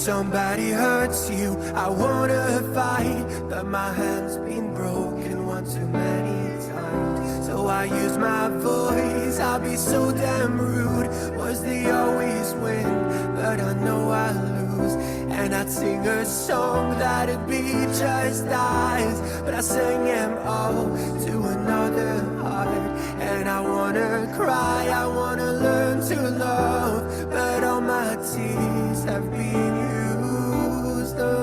somebody hurts you, I wanna fight, but my hand's been broken one too many times. So I use my voice, I'll be so damn rude. Was they always win, but I know I lose. And I'd sing a song that'd be just eyes, but I sang them all to another heart. And I wanna cry, I wanna learn to love, but all my tears have been used up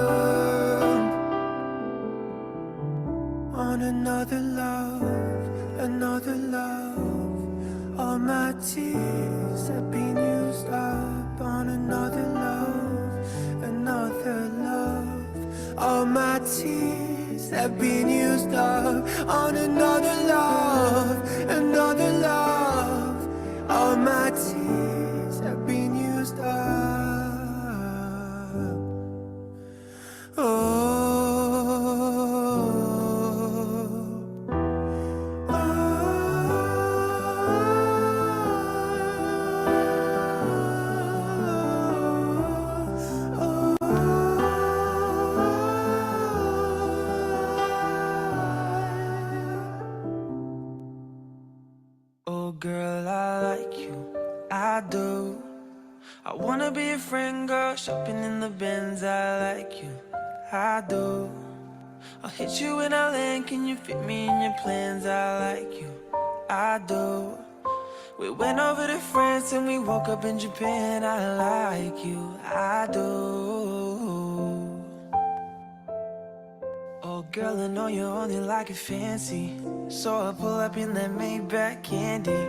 on another love, another love. All my tears have been used up on another love, another love. All my tears have been used up on another love, another love. All my tears have been used up. Oh. Girl, I like you, I do. I wanna be a friend, girl, shopping in the Benz. I like you, I do. I'll hit you when I land, can you fit me in your plans? I like you, I do. We went over to France and we woke up in Japan. I like you, I do. Oh girl, I know you only like it fancy, so I pull up in that Maybach candy.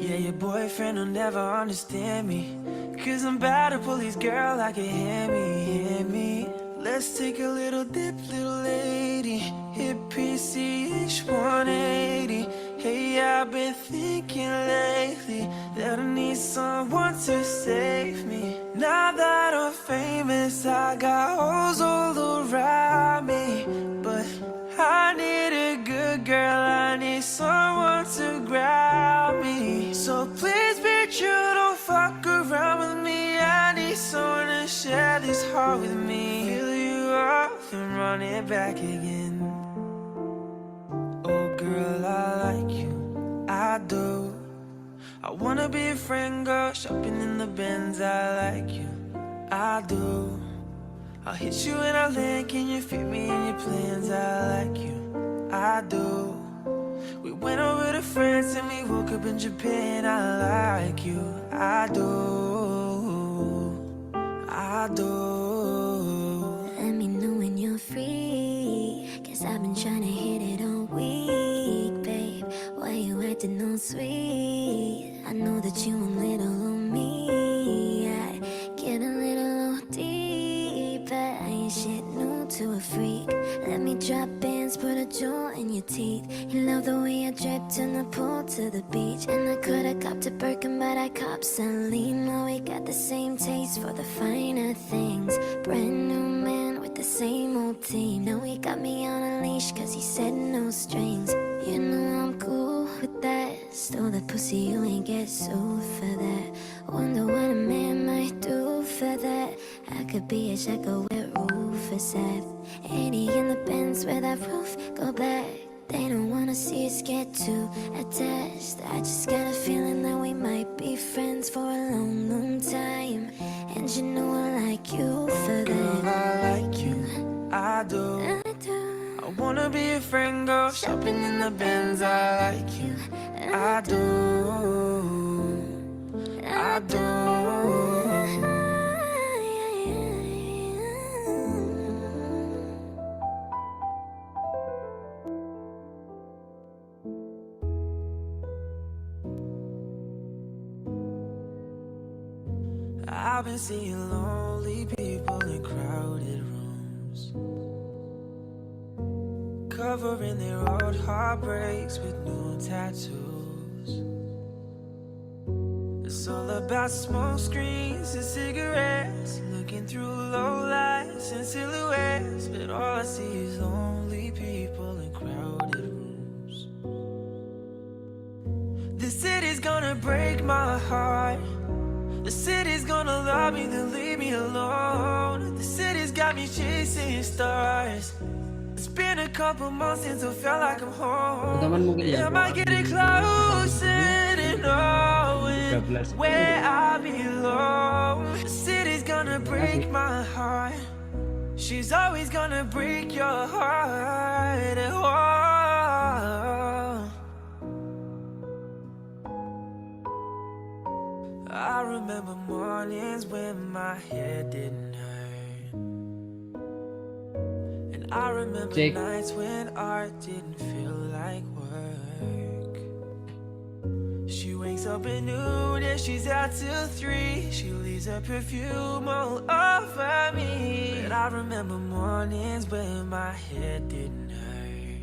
Yeah, your boyfriend will never understand me, cause I'm bad at police, girl, I can hear me. Let's take a little dip, little lady. Hit PCH 180. Hey, I've been thinking lately that I need someone to save me. Now that I'm famous, I got hoes all around me, but I need a good girl, I need someone to grab me. So please be true, don't fuck around with me. I need someone to share this heart with me. Fill you up and run it back again. Oh girl, I like you, I do. I wanna be a friend, girl, shopping in the Benz. I like you, I do. I'll hit you when I land, can you fit me in your plans? I like you, I do. We went over to France and we woke up in Japan. I like you, I do, I do. Let me know when you're free, cause I've been trying to hit it all week, babe. Why you acting all sweet? I know that you a little on me. I get a little OD, but I ain't shit new to a freak. Let me drop bands, put a jewel in your teeth. You love the way I dripped in the pool to the beach. And I could've copped a Birkin, but I copped Celine. Now we got the same taste for the finer things. Brand new man with the same old team. Now he got me on a leash cause he said no strings. You know I'm cool with that. Stole the pussy, you ain't get sued for that. Wonder what a man might do for that. I could be a shackle where Rufus at. 80 in the Benz where that roof go back. They don't wanna see us get too attached. I just got a feeling that we might be friends for a long, long time. And you know I like you for Girl, that. I like you, I do. I do. I wanna be a friend, girl, shopping in the Benz. I like you, I do, I do. I've been seeing lonely people in crowded rooms, covering their old heartbreaks with new tattoos. It's all about smoke screens and cigarettes, looking through low lights and silhouettes. But all I see is lonely people in crowded rooms. The city's gonna break my heart. The city's gonna love me, then leave me alone. The chasing stars. It's been a couple months since I felt like I'm Teman home. mungkin ya. Am I getting closer to knowing 13. where I belong? The city's gonna break my heart. She's always gonna break your heart. Oh. I remember mornings when my head didn't hurt, and I remember Jake. nights when art didn't feel like work. She wakes up at noon and she's out till 3. She leaves her perfume all over me. And I remember mornings when my head didn't hurt.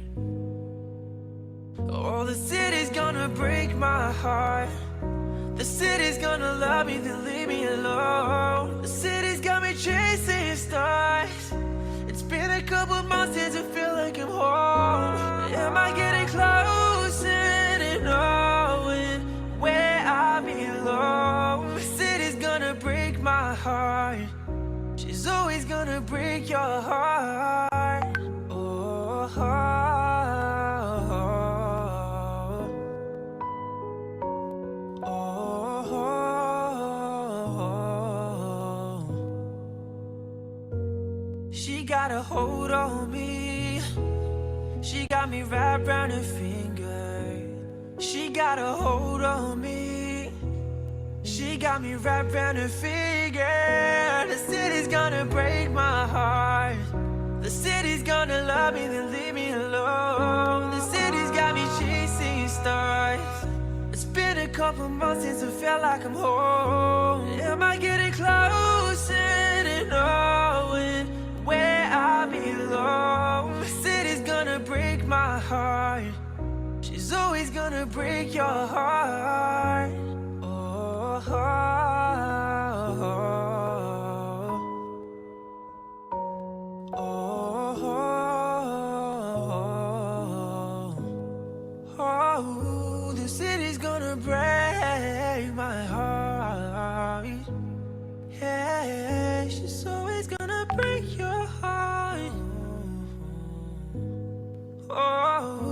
Oh, the city's gonna break my heart. The city's gonna love me, then leave me alone. The city's got me chasing stars. It's been a couple months since I feel like I'm home. Am I getting closer to knowing where I belong? The city's gonna break my heart. She's always gonna break your heart. Oh, she got a hold on me. She got me wrapped around her finger. She got a hold on me. She got me wrapped around her finger. The city's gonna break my heart. The city's gonna love me, then leave me alone. The city's got me chasing stars. It's been a couple months since I felt like I'm home. Am I getting closer to knowing where I belong? The city's gonna break my heart. She's always gonna break your heart. Oh, the city's gonna break my heart. Yeah, she's always gonna break your heart. Oh.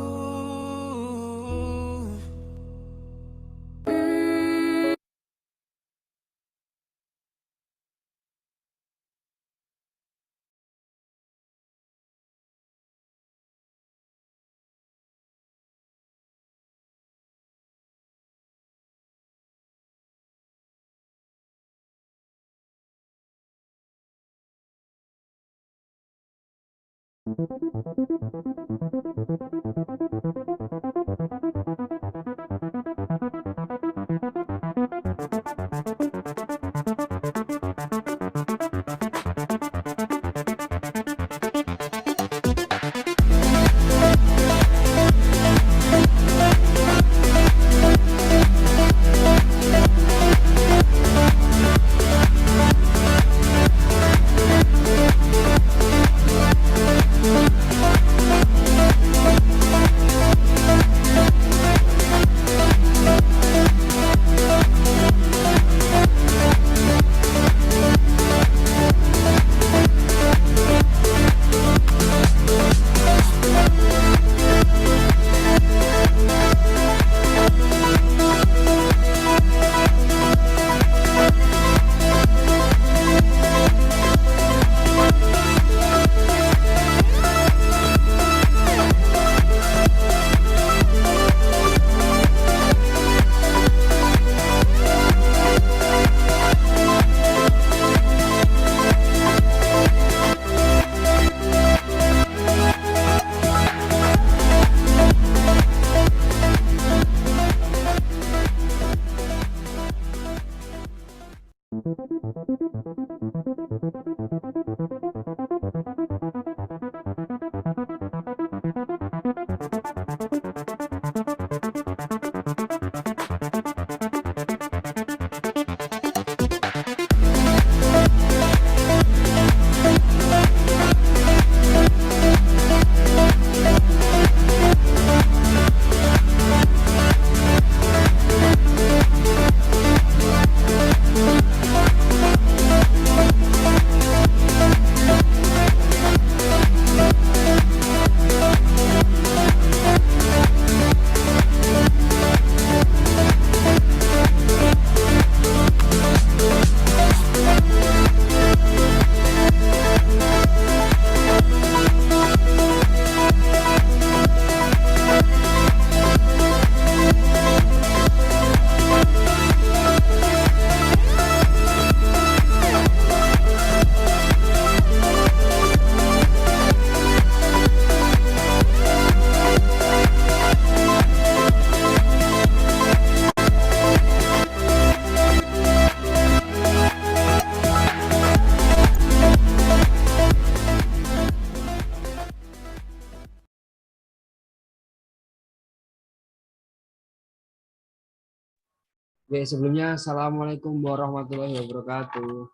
Oke, sebelumnya Assalamualaikum warahmatullahi wabarakatuh.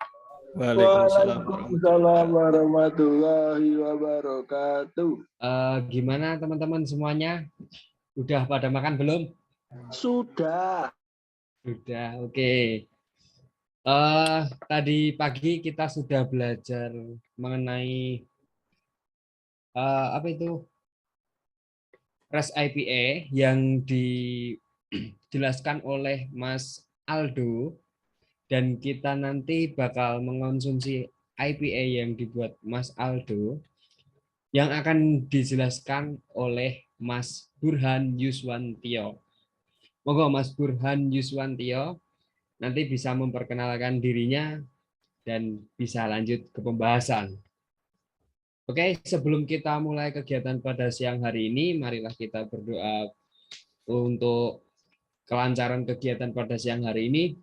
Waalaikumsalam Waalaikumsalam warahmatullahi wabarakatuh. Gimana teman-teman semuanya? Udah pada makan belum? Sudah. Sudah, oke. Tadi pagi kita sudah belajar mengenai apa itu REST IPA yang dijelaskan oleh Mas Aldo, dan kita nanti bakal mengonsumsi IPA yang dibuat Mas Aldo yang akan dijelaskan oleh Mas Burhan Yuswantio. Monggo Mas Burhan Yuswantio nanti bisa memperkenalkan dirinya dan bisa lanjut ke pembahasan. Oke, sebelum kita mulai kegiatan pada siang hari ini, marilah kita berdoa untuk kelancaran kegiatan pada siang hari ini.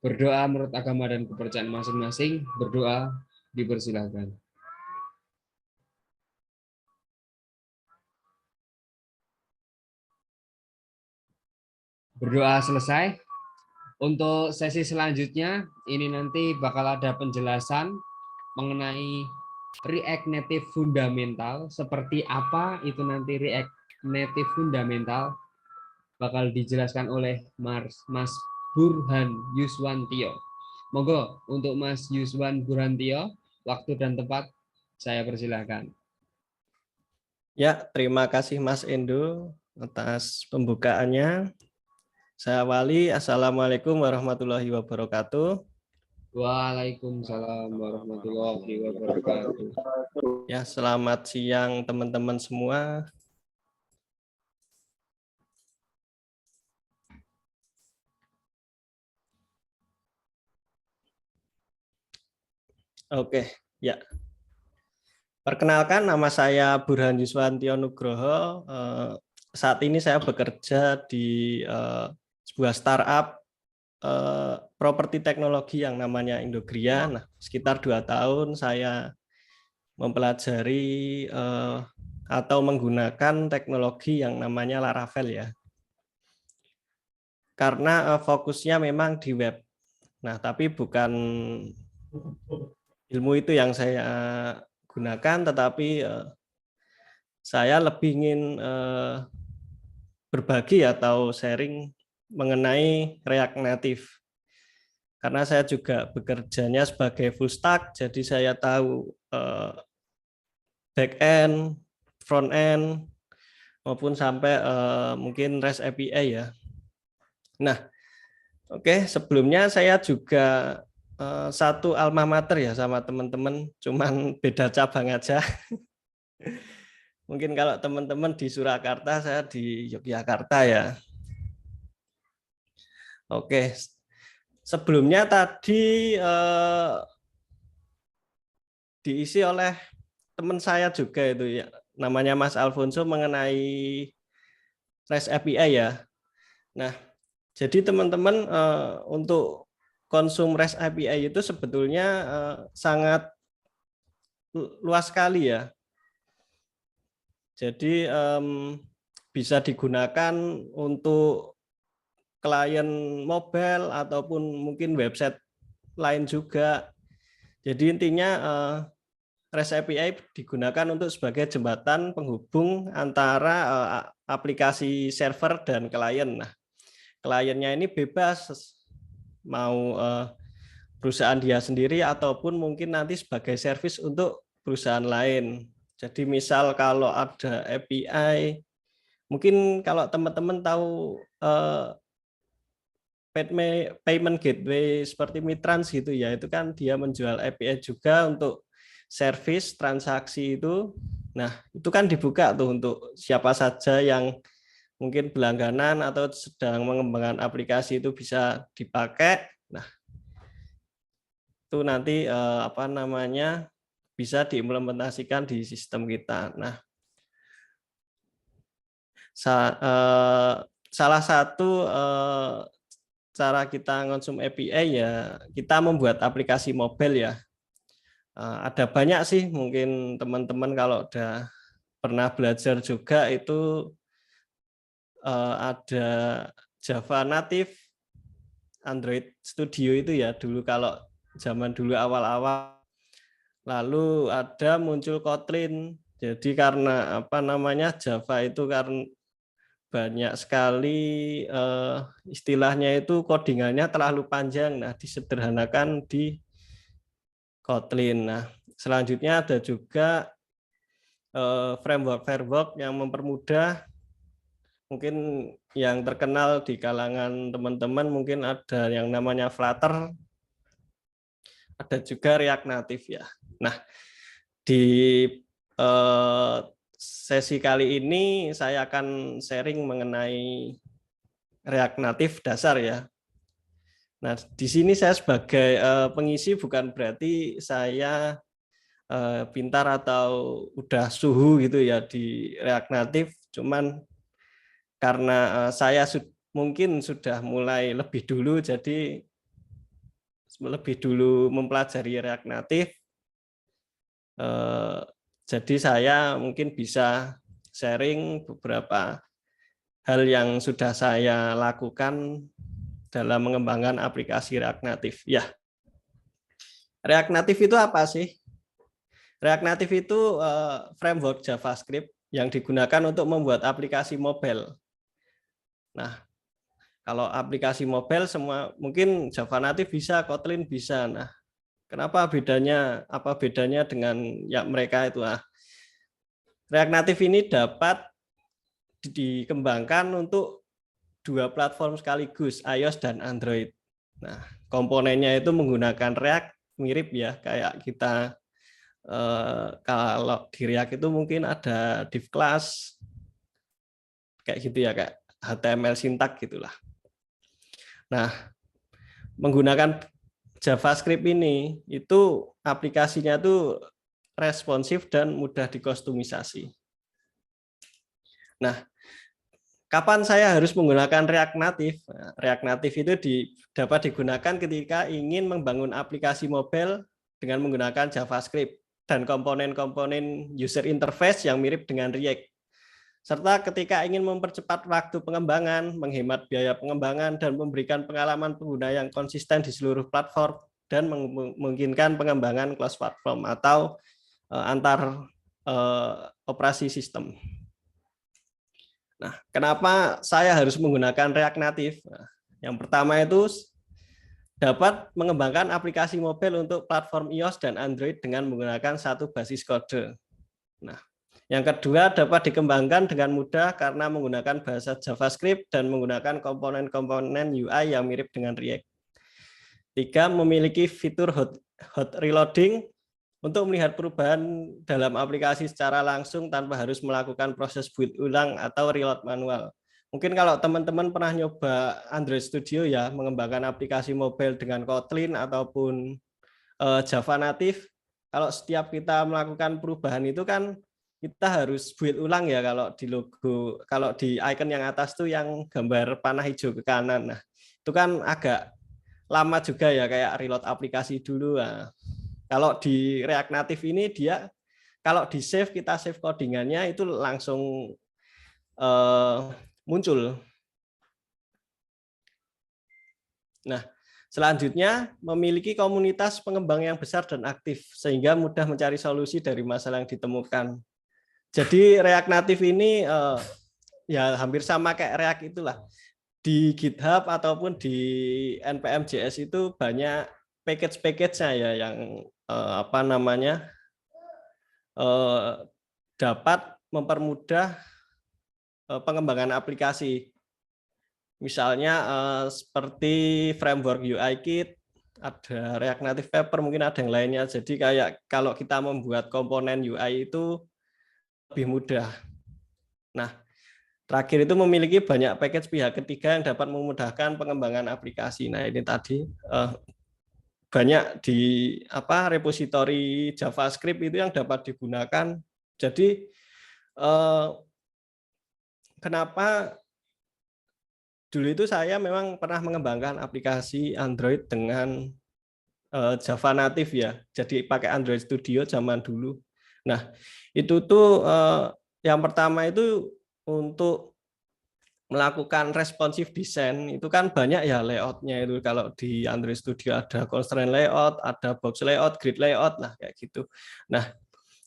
Berdoa menurut agama dan kepercayaan masing-masing. Berdoa, dipersilahkan. Berdoa selesai. Untuk sesi selanjutnya, ini nanti bakal ada penjelasan mengenai React Native Fundamental. Seperti apa itu nanti React Native Fundamental bakal dijelaskan oleh Mas Burhan Yuswantio. Monggo untuk Mas Yuswan Burhantio, waktu dan tempat saya persilahkan. Ya, terima kasih Mas Endo atas pembukaannya. Saya awali, Assalamualaikum warahmatullahi wabarakatuh. Waalaikumsalam warahmatullahi wabarakatuh. Ya, selamat siang teman-teman semua. Oke, ya. Perkenalkan, nama saya Burhan Yuswantio Nugroho. Saat ini saya bekerja di sebuah startup properti teknologi yang namanya Indogria. Nah, sekitar 2 tahun saya mempelajari atau menggunakan teknologi yang namanya Laravel ya. Karena fokusnya memang di web. Nah, tapi bukan ilmu itu yang saya gunakan, tetapi saya lebih ingin berbagi atau sharing mengenai React Native. Karena saya juga bekerjanya sebagai full stack, jadi saya tahu back end, front end, maupun sampai mungkin REST API ya. Nah, oke, sebelumnya saya juga satu alma mater ya sama teman-teman, cuman beda cabang aja. Mungkin kalau teman-teman di Surakarta, saya di Yogyakarta ya. Oke, sebelumnya tadi diisi oleh teman saya juga itu ya, namanya Mas Alfonso mengenai REST API ya. Nah, jadi teman-teman untuk konsum REST API itu sebetulnya sangat luas sekali ya. Jadi bisa digunakan untuk klien mobile ataupun mungkin website lain juga. Jadi intinya REST API digunakan untuk sebagai jembatan penghubung antara aplikasi server dan klien. Nah, kliennya ini bebas mau perusahaan dia sendiri ataupun mungkin nanti sebagai service untuk perusahaan lain. Jadi misal kalau ada API, mungkin kalau teman-teman tahu payment gateway seperti Mitrans gitu ya, itu kan dia menjual API juga untuk service transaksi itu. Nah, itu kan dibuka tuh untuk siapa saja yang mungkin berlangganan atau sedang mengembangkan aplikasi itu bisa dipakai. Nah, itu nanti apa namanya bisa diimplementasikan di sistem kita. Nah, salah satu cara kita ngonsum API ya kita membuat aplikasi mobile ya. Ada banyak sih, mungkin teman-teman kalau udah pernah belajar juga itu ada Java native, Android Studio itu ya dulu, kalau zaman dulu awal-awal. Lalu ada muncul Kotlin. Jadi karena apa namanya, Java itu karena banyak sekali istilahnya itu codingannya terlalu panjang. Nah, disederhanakan di Kotlin. Nah, selanjutnya ada juga framework yang mempermudah. Mungkin yang terkenal di kalangan teman-teman mungkin ada yang namanya Flutter, ada juga React Native ya. Nah, di sesi kali ini saya akan sharing mengenai React Native dasar ya. Nah, di sini saya sebagai pengisi, bukan berarti saya pintar atau udah suhu gitu ya di React Native, cuman karena saya mungkin sudah mulai lebih dulu, jadi lebih dulu mempelajari React Native, jadi saya mungkin bisa sharing beberapa hal yang sudah saya lakukan dalam mengembangkan aplikasi React Native. Ya, React Native itu apa sih? React Native itu framework JavaScript yang digunakan untuk membuat aplikasi mobile. Nah, kalau aplikasi mobile semua mungkin Java Native bisa, Kotlin bisa. Nah, kenapa bedanya? Apa bedanya dengan ya mereka itu? React Native ini dapat dikembangkan untuk dua platform sekaligus, iOS dan Android. Nah, komponennya itu menggunakan React, mirip ya kayak kita kalau di React itu mungkin ada div class kayak gitu ya, kayak HTML syntax gitulah. Nah, menggunakan JavaScript ini itu aplikasinya tuh responsif dan mudah dikustomisasi. Nah, kapan saya harus menggunakan React Native? React Native itu dapat digunakan ketika ingin membangun aplikasi mobile dengan menggunakan JavaScript dan komponen-komponen user interface yang mirip dengan React. Serta ketika ingin mempercepat waktu pengembangan, menghemat biaya pengembangan, dan memberikan pengalaman pengguna yang konsisten di seluruh platform, dan memungkinkan pengembangan cross platform atau antar operasi sistem. Nah, kenapa saya harus menggunakan React Native? Nah, yang pertama itu dapat mengembangkan aplikasi mobile untuk platform iOS dan Android dengan menggunakan satu basis kode. Nah, yang kedua dapat dikembangkan dengan mudah karena menggunakan bahasa JavaScript dan menggunakan komponen-komponen UI yang mirip dengan React. Tiga, memiliki fitur hot reloading untuk melihat perubahan dalam aplikasi secara langsung tanpa harus melakukan proses build ulang atau reload manual. Mungkin kalau teman-teman pernah nyoba Android Studio ya, mengembangkan aplikasi mobile dengan Kotlin ataupun Java Native, kalau setiap kita melakukan perubahan itu kan kita harus build ulang ya, kalau di logo, kalau di icon yang atas tuh yang gambar panah hijau ke kanan. Nah, itu kan agak lama juga ya, kayak reload aplikasi dulu. Nah, kalau di React Native ini dia kalau di save, kita save codingannya itu langsung muncul. Nah, selanjutnya memiliki komunitas pengembang yang besar dan aktif sehingga mudah mencari solusi dari masalah yang ditemukan. Jadi React Native ini ya hampir sama kayak React itulah. Di GitHub ataupun di npm.js itu banyak package-package-nya ya yang apa namanya dapat mempermudah pengembangan aplikasi. Misalnya seperti framework UI Kit, ada React Native Paper, mungkin ada yang lainnya. Jadi kayak kalau kita membuat komponen UI itu lebih mudah. Nah, terakhir itu memiliki banyak package pihak ketiga yang dapat memudahkan pengembangan aplikasi. Nah, ini tadi banyak di repositori JavaScript itu yang dapat digunakan. Jadi kenapa dulu itu saya memang pernah mengembangkan aplikasi Android dengan Java Native ya. Jadi pakai Android Studio zaman dulu. Nah, itu tuh yang pertama itu untuk melakukan responsive design itu kan banyak ya layoutnya itu. Kalau di Android Studio ada constraint layout, ada box layout, grid layout, nah kayak gitu. Nah,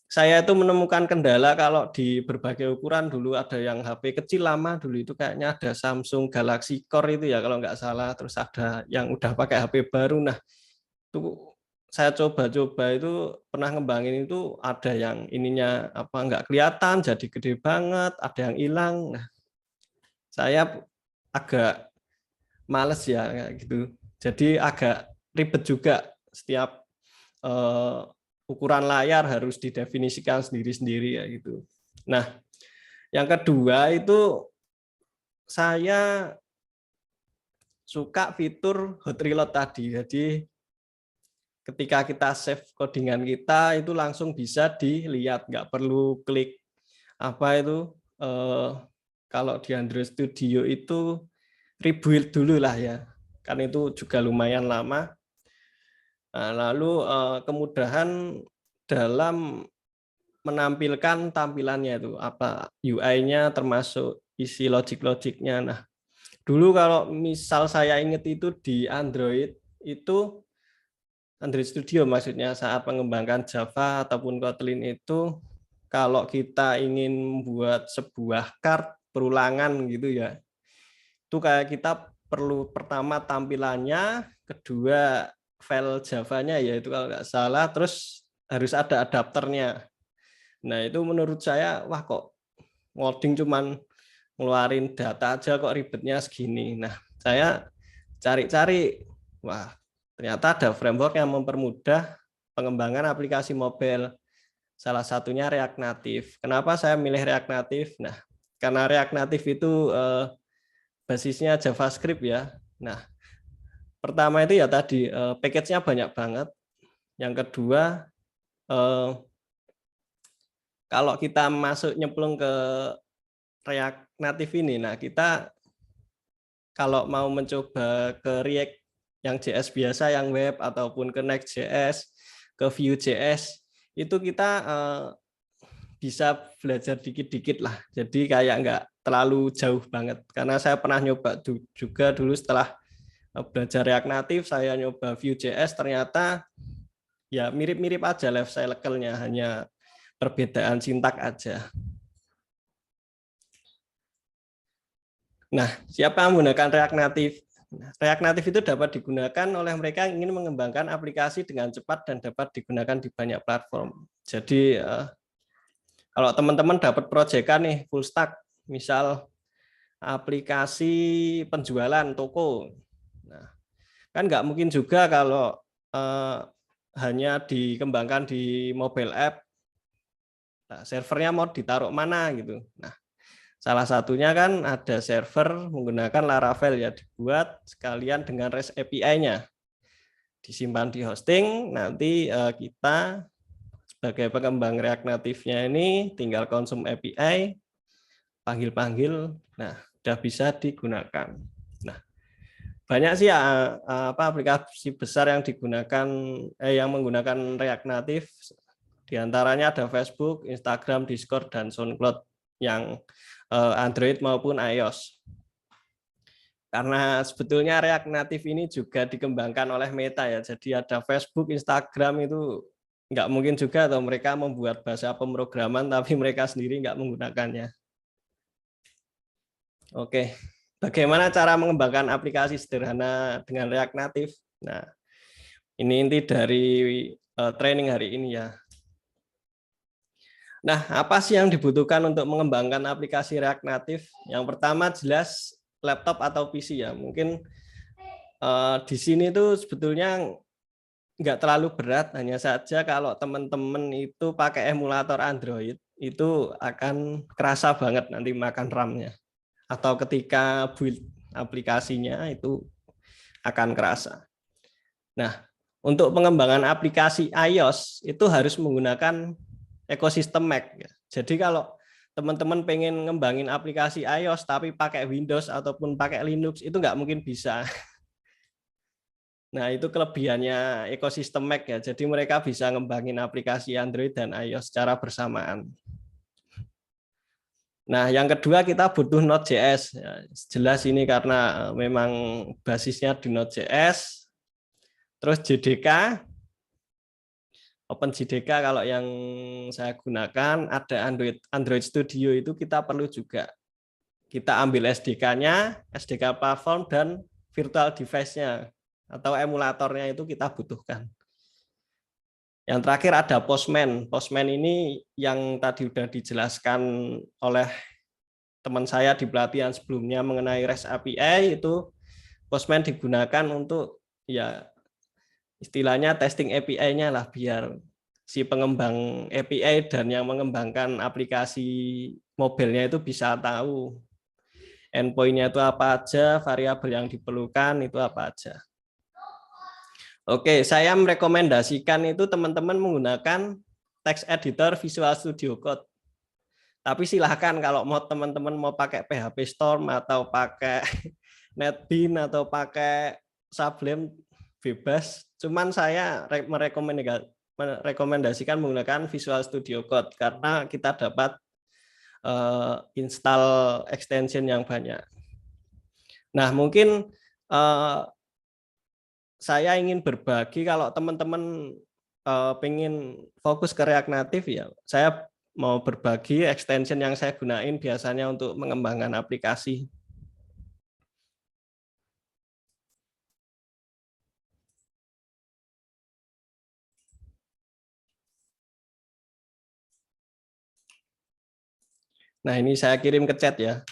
saya itu menemukan kendala kalau di berbagai ukuran. Dulu ada yang HP kecil lama, dulu itu kayaknya ada Samsung Galaxy Core itu ya kalau nggak salah, terus ada yang udah pakai HP baru. Nah, itu saya coba-coba itu pernah ngembangin itu ada yang ininya apa nggak kelihatan jadi gede banget, ada yang hilang. Nah, saya agak males ya kayak gitu. Jadi agak ribet juga setiap ukuran layar harus didefinisikan sendiri-sendiri ya gitu. Nah, yang kedua itu saya suka fitur hot reload tadi. Jadi ketika kita save codingan kita itu langsung bisa dilihat, nggak perlu klik apa itu kalau di Android Studio itu rebuild dulu lah ya, kan itu juga lumayan lama. Nah, lalu kemudahan dalam menampilkan tampilannya itu apa UI-nya termasuk isi logik-logiknya. Nah, dulu kalau misal saya ingat itu di Android itu Android Studio maksudnya saat mengembangkan Java ataupun Kotlin itu kalau kita ingin membuat sebuah card perulangan gitu ya, itu kayak kita perlu pertama tampilannya, kedua file Java-nya yaitu kalau nggak salah, terus harus ada adapternya. Nah itu menurut saya wah kok ngoding cuman ngeluarin data aja kok ribetnya segini. Nah saya cari-cari, wah ternyata ada framework yang mempermudah pengembangan aplikasi mobile. Salah satunya React Native. Kenapa saya milih React Native? Nah, karena React Native itu basisnya JavaScript ya. Nah, pertama itu ya tadi package-nya banyak banget. Yang kedua, kalau kita masuk nyemplung ke React Native ini, nah kita kalau mau mencoba ke React yang JS biasa, yang web ataupun ke Next.js, ke Vue.js, itu kita bisa belajar dikit-dikit lah. Jadi kayak nggak terlalu jauh banget. Karena saya pernah nyoba juga dulu setelah belajar React Native, saya nyoba Vue.js, ternyata ya mirip-mirip aja life cycle-nya, hanya perbedaan sintak aja. Nah, siapa yang menggunakan React Native? React Native itu dapat digunakan oleh mereka yang ingin mengembangkan aplikasi dengan cepat dan dapat digunakan di banyak platform. Jadi kalau teman-teman dapat proyekan nih full stack, misal aplikasi penjualan toko, nah, kan nggak mungkin juga kalau hanya dikembangkan di mobile app, nah, servernya mau ditaruh mana gitu. Nah, salah satunya kan ada server menggunakan Laravel ya, dibuat sekalian dengan REST API-nya. Disimpan di hosting, nanti kita sebagai pengembang React Native-nya ini tinggal konsum API, panggil-panggil, nah sudah bisa digunakan. Nah, banyak sih aplikasi besar yang digunakan yang menggunakan React Native. Di antaranya ada Facebook, Instagram, Discord, dan SoundCloud yang Android maupun iOS. Karena sebetulnya React Native ini juga dikembangkan oleh Meta ya, jadi ada Facebook, Instagram itu nggak mungkin juga atau mereka membuat bahasa pemrograman tapi mereka sendiri nggak menggunakannya. Oke, bagaimana cara mengembangkan aplikasi sederhana dengan React Native? Nah, ini inti dari training hari ini ya. Nah, apa sih yang dibutuhkan untuk mengembangkan aplikasi React Native? Yang pertama jelas laptop atau PC ya. Mungkin di sini tuh sebetulnya nggak terlalu berat, hanya saja kalau teman-teman itu pakai emulator Android, itu akan kerasa banget nanti makan RAM-nya. Atau ketika build aplikasinya itu akan kerasa. Nah, untuk pengembangan aplikasi iOS itu harus menggunakan ekosistem Mac. Jadi kalau teman-teman pengen ngembangin aplikasi iOS tapi pakai Windows ataupun pakai Linux, itu nggak mungkin bisa. Nah, itu kelebihannya ekosistem Mac ya. Jadi mereka bisa ngembangin aplikasi Android dan iOS secara bersamaan. Nah, yang kedua kita butuh Node.js. Ya, jelas ini karena memang basisnya di Node.js. Terus JDK, OpenJDK kalau yang saya gunakan, ada Android Studio itu kita perlu juga. Kita ambil SDK-nya, SDK platform, dan virtual device-nya atau emulatornya itu kita butuhkan. Yang terakhir ada Postman. Postman ini yang tadi sudah dijelaskan oleh teman saya di pelatihan sebelumnya mengenai REST API, itu Postman digunakan untuk ya istilahnya testing API-nya lah, biar si pengembang API dan yang mengembangkan aplikasi mobilnya itu bisa tahu endpoint-nya itu apa aja, variabel yang diperlukan itu apa aja. Oke, saya merekomendasikan itu teman-teman menggunakan text editor Visual Studio Code. Tapi silahkan kalau mau teman-teman mau pakai PHP Storm atau pakai NetBeans atau pakai Sublime bebas. Cuman saya merekomendasikan menggunakan Visual Studio Code karena kita dapat install extension yang banyak. Nah, mungkin saya ingin berbagi kalau teman-teman pengen fokus ke React Native, ya saya mau berbagi extension yang saya gunain biasanya untuk mengembangkan aplikasi. Nah, ini saya kirim ke chat ya.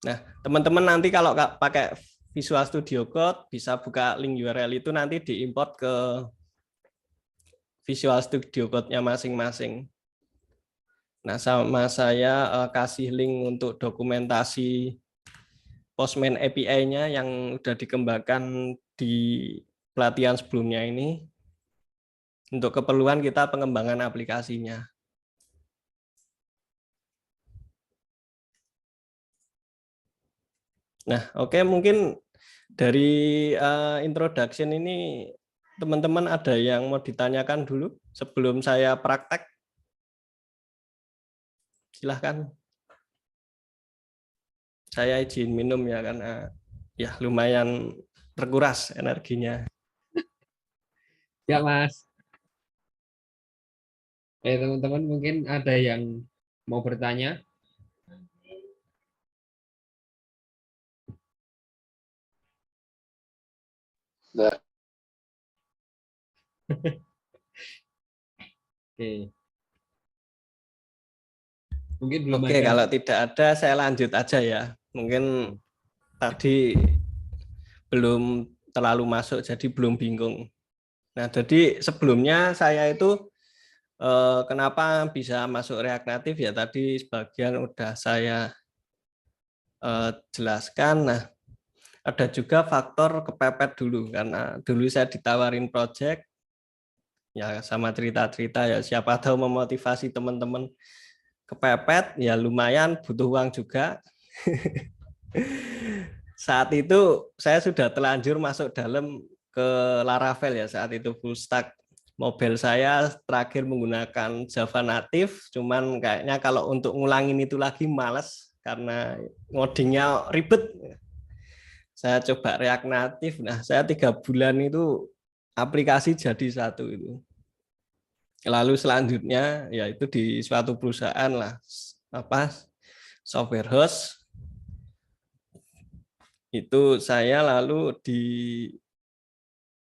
Nah, teman-teman nanti kalau pakai Visual Studio Code bisa buka link URL itu, nanti diimport ke Visual Studio Code-nya masing-masing. Nah, sama saya kasih link untuk dokumentasi Postman API-nya yang sudah dikembangkan di pelatihan sebelumnya ini untuk keperluan kita pengembangan aplikasinya. Nah, oke, mungkin dari introduction ini teman-teman ada yang mau ditanyakan dulu sebelum saya praktek? Silahkan. Saya izin minum ya karena ya lumayan terkuras energinya. Ya, Mas. Teman-teman mungkin ada yang mau bertanya? Enggak. Oke. Mungkin belum Oke, ada. kalau tidak ada saya lanjut aja ya. Mungkin tadi belum terlalu masuk jadi belum bingung. Nah, jadi sebelumnya saya itu kenapa bisa masuk React Native ya tadi sebagian udah saya jelaskan. Nah, ada juga faktor kepepet dulu karena dulu saya ditawarin project ya sama cerita-cerita ya, siapa tahu memotivasi teman-teman. Kepepet ya lumayan butuh uang juga. Saat itu saya sudah terlanjur masuk dalam ke Laravel ya, saat itu full stack. Mobil saya terakhir menggunakan Java native, cuman kayaknya kalau untuk ngulangin itu lagi males karena ngodingnya ribet. Saya coba React Native, nah saya 3 bulan itu aplikasi jadi satu itu. Lalu selanjutnya yaitu di suatu perusahaan lah, software house, itu saya lalu di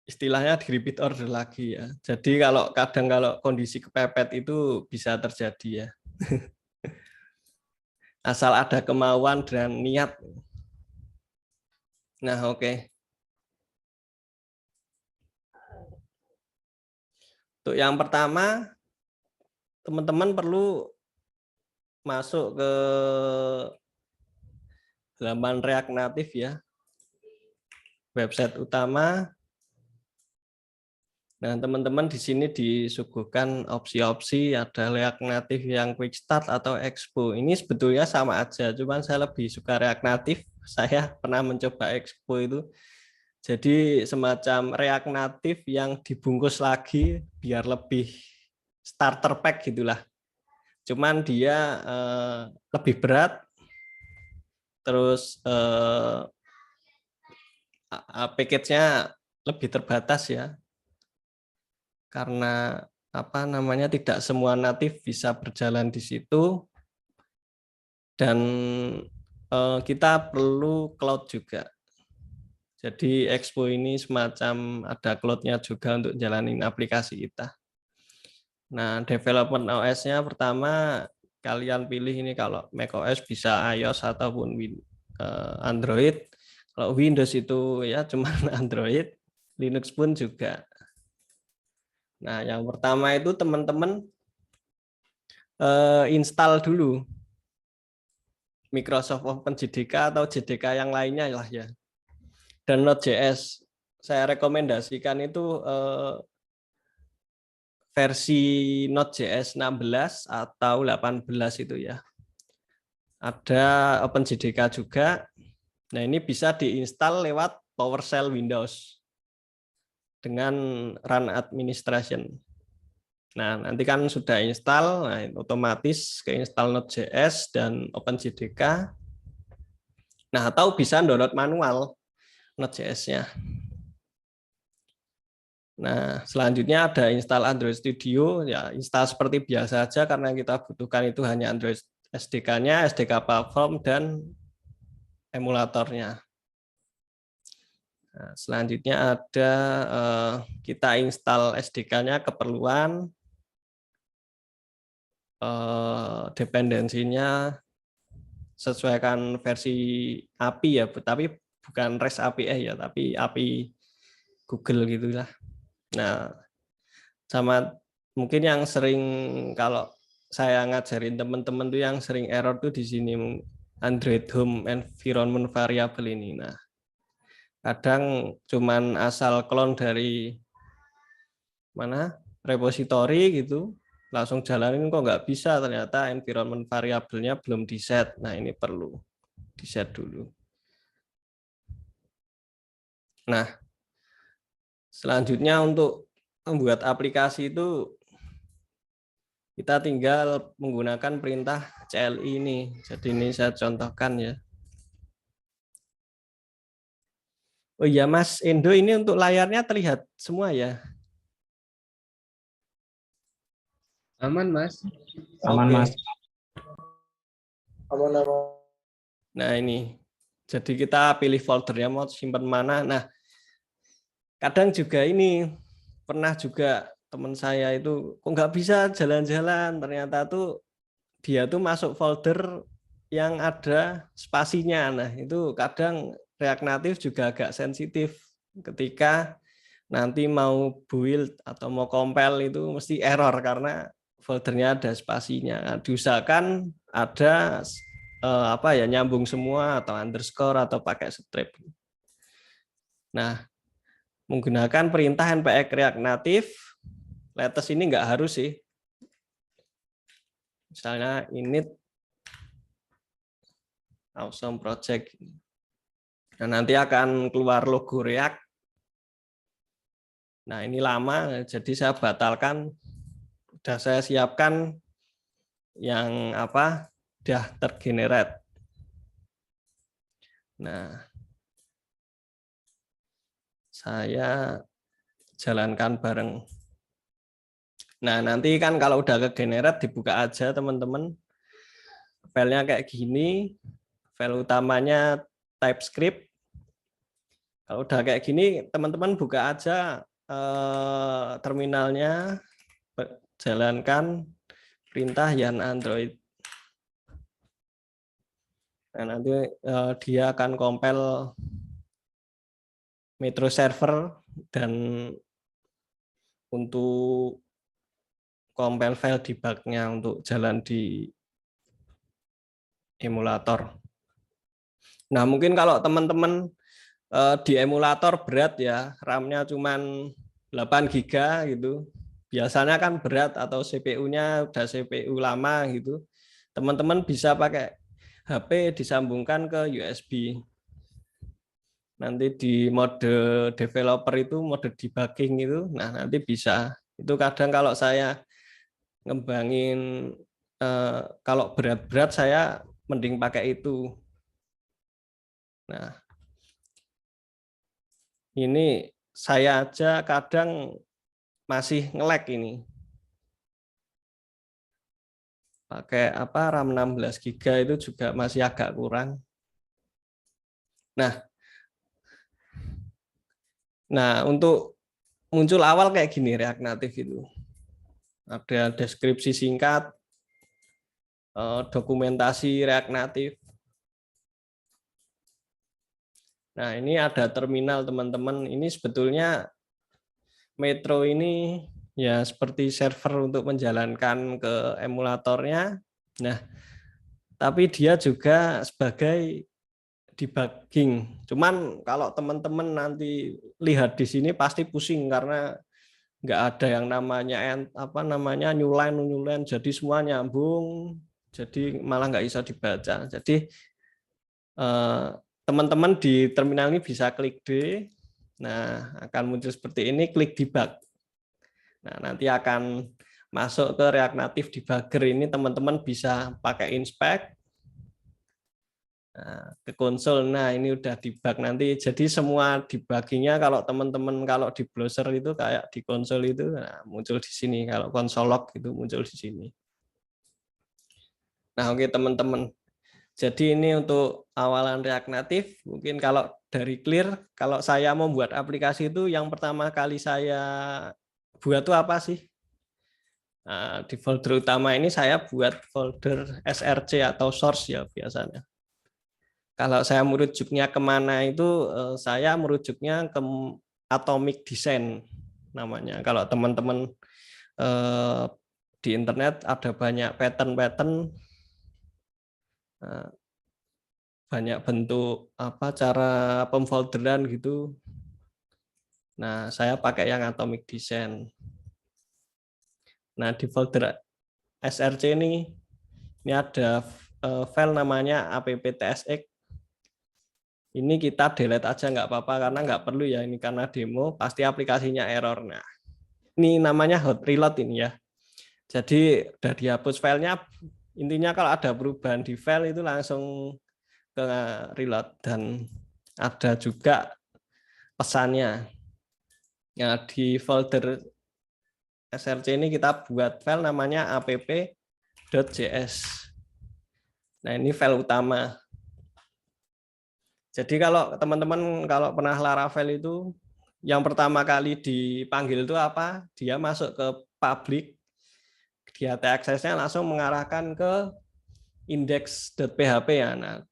istilahnya di repeat order lagi ya. Jadi kalau kadang kalau kondisi kepepet itu bisa terjadi ya. Asal ada kemauan dan niat. Nah, oke. Untuk yang pertama, teman-teman perlu masuk ke halaman React Native ya. Website utama. Nah, teman-teman di sini disuguhkan opsi-opsi, ada React Native yang Quick Start atau Expo. Ini sebetulnya sama aja, cuman saya lebih suka React Native. Saya pernah mencoba Expo itu. Jadi semacam React Native yang dibungkus lagi biar lebih starter pack gitulah. cuman dia lebih berat, terus package-nya lebih terbatas ya, karena apa namanya tidak semua natif bisa berjalan di situ, dan kita perlu cloud juga. Jadi Expo ini semacam ada cloud-nya juga untuk jalanin aplikasi kita. Nah, development OS-nya pertama kalian pilih ini, kalau macOS bisa iOS ataupun Android. Kalau Windows itu ya cuma Android, Linux pun juga. Nah, yang pertama itu teman-teman install dulu Microsoft Open JDK atau JDK yang lainnya lah ya. Dan Node.js saya rekomendasikan itu versi Node.js 16 atau 18 itu ya. Ada OpenJDK juga. Nah, ini bisa diinstal lewat PowerShell Windows dengan run administration. Nah, nanti kan sudah install, nah otomatis keinstall Node.js dan OpenJDK. Nah, atau bisa download manual Node.js-nya. Nah, selanjutnya ada install Android Studio, ya install seperti biasa aja karena kita butuhkan itu hanya Android SDK-nya, SDK platform, dan emulatornya. Nah, selanjutnya ada kita install SDK-nya, keperluan, dependensinya sesuaikan versi API ya, tapi bukan REST API ya, tapi API Google gitulah. Nah, sama mungkin yang sering kalau saya ngajarin teman-teman tuh yang sering error tuh di sini Android Home Environment Variable ini. Nah, kadang cuman asal clone dari mana repository gitu, langsung jalanin kok nggak bisa, ternyata environment variable-nya belum di set. Nah, ini perlu di set dulu. Nah, selanjutnya untuk membuat aplikasi itu kita tinggal menggunakan perintah CLI ini. Jadi ini saya contohkan ya. Oh iya Mas Endo, ini untuk layarnya terlihat semua ya? Aman, Mas. Aman, Oke. Mas. Aman-aman. Nah ini, jadi kita pilih foldernya mau simpan mana. Nah, kadang juga ini pernah juga teman saya itu kok nggak bisa jalan-jalan, ternyata tuh dia tuh masuk folder yang ada spasinya. Nah, itu kadang React Native juga agak sensitif ketika nanti mau build atau mau compile itu mesti error karena foldernya ada spasinya. Nah, diusahakan ada apa ya, nyambung semua atau underscore atau pakai strip. Nah, menggunakan perintah npx React Native, latest ini nggak harus sih. Misalnya init awesome project. Nah, nanti akan keluar logo React. Nah, ini lama, jadi saya batalkan. Sudah saya siapkan yang apa, sudah tergenerate. Nah, saya jalankan bareng. Nah, nanti kan kalau udah ke-generate dibuka aja teman-teman. Filenya kayak gini. File utamanya TypeScript. Kalau udah kayak gini, teman-teman buka aja terminalnya, jalankan perintah yarn Android. Nah, nanti dia akan compile Metro server, dan untuk compile file debug-nya untuk jalan di emulator. Nah, mungkin kalau teman-teman di emulator berat ya, RAM-nya cuma 8 GB gitu. Biasanya kan berat, atau CPU-nya udah CPU lama gitu. Teman-teman bisa pakai HP disambungkan ke USB. Nanti di mode developer itu, mode debugging itu, nah nanti bisa. Itu kadang kalau saya ngembangin kalau berat-berat saya mending pakai itu. Nah, ini saya aja kadang masih nge-lag ini. Pakai apa RAM 16 GB itu juga masih agak kurang. Nah, untuk muncul awal kayak gini React Native itu. Ada deskripsi singkat, dokumentasi React Native. Nah, ini ada terminal teman-teman. Ini sebetulnya Metro ini ya seperti server untuk menjalankan ke emulatornya. Nah, tapi dia juga sebagai debugging. Cuman kalau teman-teman nanti lihat di sini pasti pusing karena nggak ada yang namanya new line, jadi semua nyambung, jadi malah nggak bisa dibaca. Jadi teman-teman di terminal ini bisa klik D. Nah, akan muncul seperti ini, klik debug. Nah, nanti akan masuk ke React Native Debugger ini, teman-teman bisa pakai inspect. Nah, ke konsol. Nah, ini udah debug nanti. Jadi semua debuggingnya kalau teman-teman kalau di browser itu kayak di konsol itu muncul di sini. Kalau konsol log itu muncul di sini. Nah, oke teman-teman. Jadi ini untuk awalan React Native. Mungkin kalau dari Clear, kalau saya mau buat aplikasi itu yang pertama kali saya buat itu apa sih? Nah, di folder utama ini saya buat folder src atau source ya biasanya. Kalau saya merujuknya kemana itu saya merujuknya ke Atomic Design namanya. Kalau teman-teman di internet ada banyak pattern-pattern, banyak bentuk cara pemfolderan gitu. Nah, saya pakai yang Atomic Design. Nah, di folder src ini ada file namanya apptsx. Ini kita delete aja nggak apa-apa karena nggak perlu ya, ini karena demo pasti aplikasinya error. Nah, ini namanya hot reload ini ya. Jadi udah dihapus filenya. Intinya kalau ada perubahan di file itu langsung ke reload dan ada juga pesannya. Nah, di folder src ini kita buat file namanya app.js. Nah, ini file utama. Jadi kalau teman-teman kalau pernah Laravel itu yang pertama kali dipanggil itu apa? Dia masuk ke public, dia aksesnya langsung mengarahkan ke index.php ya. Nah,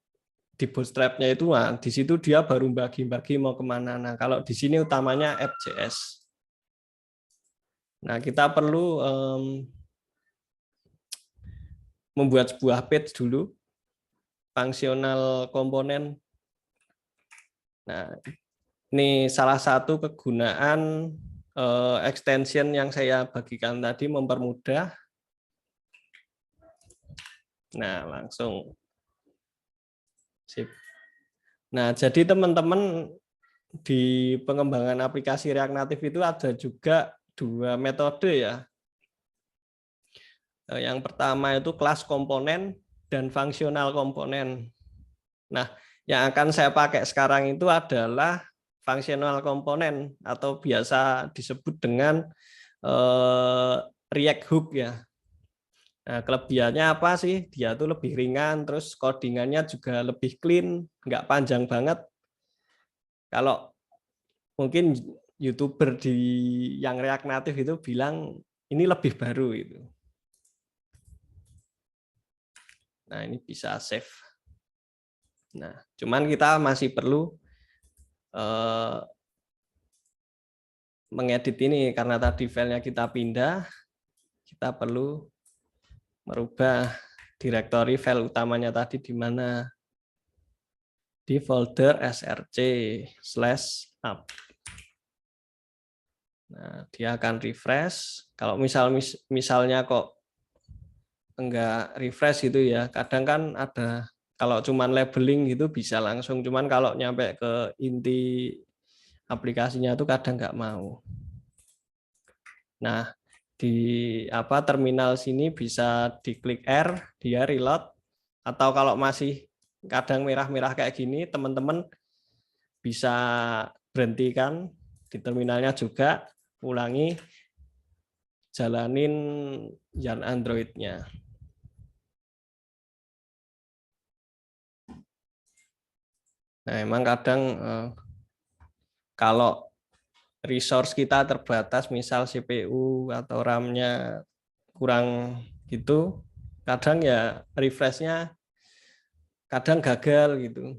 di bootstrap-nya itu di situ dia baru bagi-bagi mau kemana. Nah, kalau di sini utamanya app.js. Nah, kita perlu membuat sebuah page dulu, fungsional komponen. Nah, ini salah satu kegunaan extension yang saya bagikan tadi mempermudah. Nah, langsung. Sip. Nah, jadi teman-teman di pengembangan aplikasi React Native itu ada juga dua metode ya. Yang pertama itu kelas komponen dan fungsional komponen. Nah, yang akan saya pakai sekarang itu adalah fungsional komponen atau biasa disebut dengan React Hook ya. Nah, kelebihannya apa sih? Dia tuh lebih ringan, terus codingannya juga lebih clean, nggak panjang banget. Kalau mungkin YouTuber di yang React Native itu bilang ini lebih baru itu. Nah, ini bisa save. Nah, cuman kita masih perlu mengedit ini karena tadi filenya kita pindah, kita perlu merubah direktori file utamanya tadi di mana, di folder src/up. Nah, dia akan refresh. Kalau misalnya kok enggak refresh gitu ya, kadang kan ada. Kalau cuman labeling gitu bisa langsung, cuman kalau nyampe ke inti aplikasinya itu kadang nggak mau. Nah, di terminal sini bisa diklik R, dia reload. Atau kalau masih kadang merah-merah kayak gini, teman-teman bisa berhentikan di terminalnya juga, ulangi, jalanin Yarn Android-nya. Nah, emang kadang kalau resource kita terbatas, misal CPU atau RAM-nya kurang gitu, kadang ya refresh-nya kadang gagal gitu.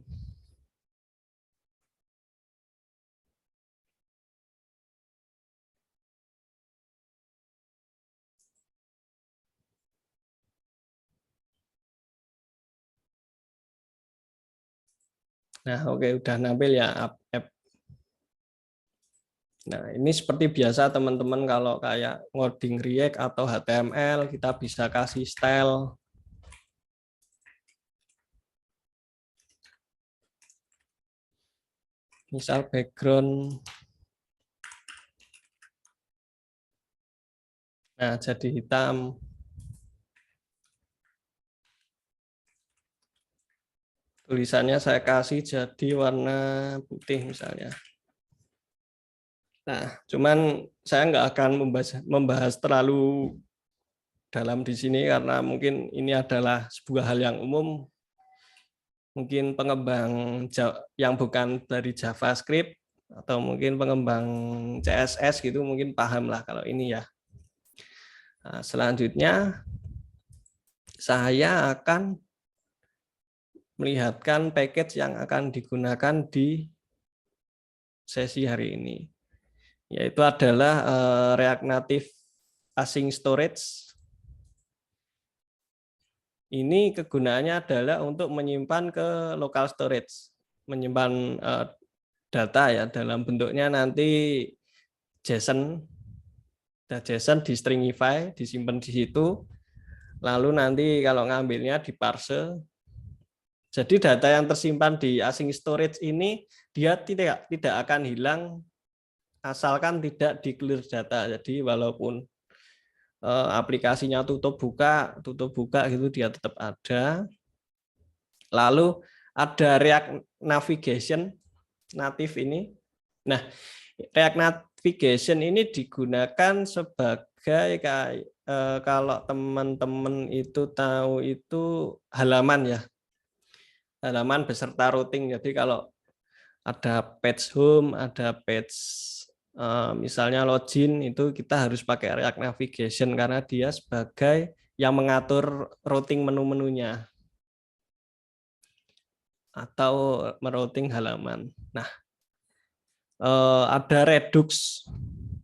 Nah, oke, udah nampil ya app. Nah, ini seperti biasa teman-teman kalau kayak ngoding React atau HTML, kita bisa kasih style. Misal background. Nah, jadi hitam. Tulisannya saya kasih jadi warna putih misalnya. Nah, cuman saya nggak akan membahas terlalu dalam di sini karena mungkin ini adalah sebuah hal yang umum. Mungkin pengembang yang bukan dari JavaScript atau mungkin pengembang CSS gitu mungkin paham lah kalau ini ya. Nah, selanjutnya saya akan melihatkan package yang akan digunakan di sesi hari ini, yaitu adalah React Native Async Storage. Ini kegunaannya adalah untuk menyimpan ke local storage, menyimpan data ya dalam bentuknya nanti JSON, di stringify, disimpan di situ, lalu nanti kalau ngambilnya di parse. Jadi data yang tersimpan di async storage ini dia tidak akan hilang asalkan tidak di clear data. Jadi walaupun aplikasinya tutup buka gitu dia tetap ada. Lalu ada React Navigation native ini. Nah, React Navigation ini digunakan sebagai kalau teman-teman itu tahu itu halaman ya. Halaman beserta routing. Jadi kalau ada page home, ada page misalnya login, itu kita harus pakai React Navigation karena dia sebagai yang mengatur routing menu-menunya atau merouting halaman. Nah, ada Redux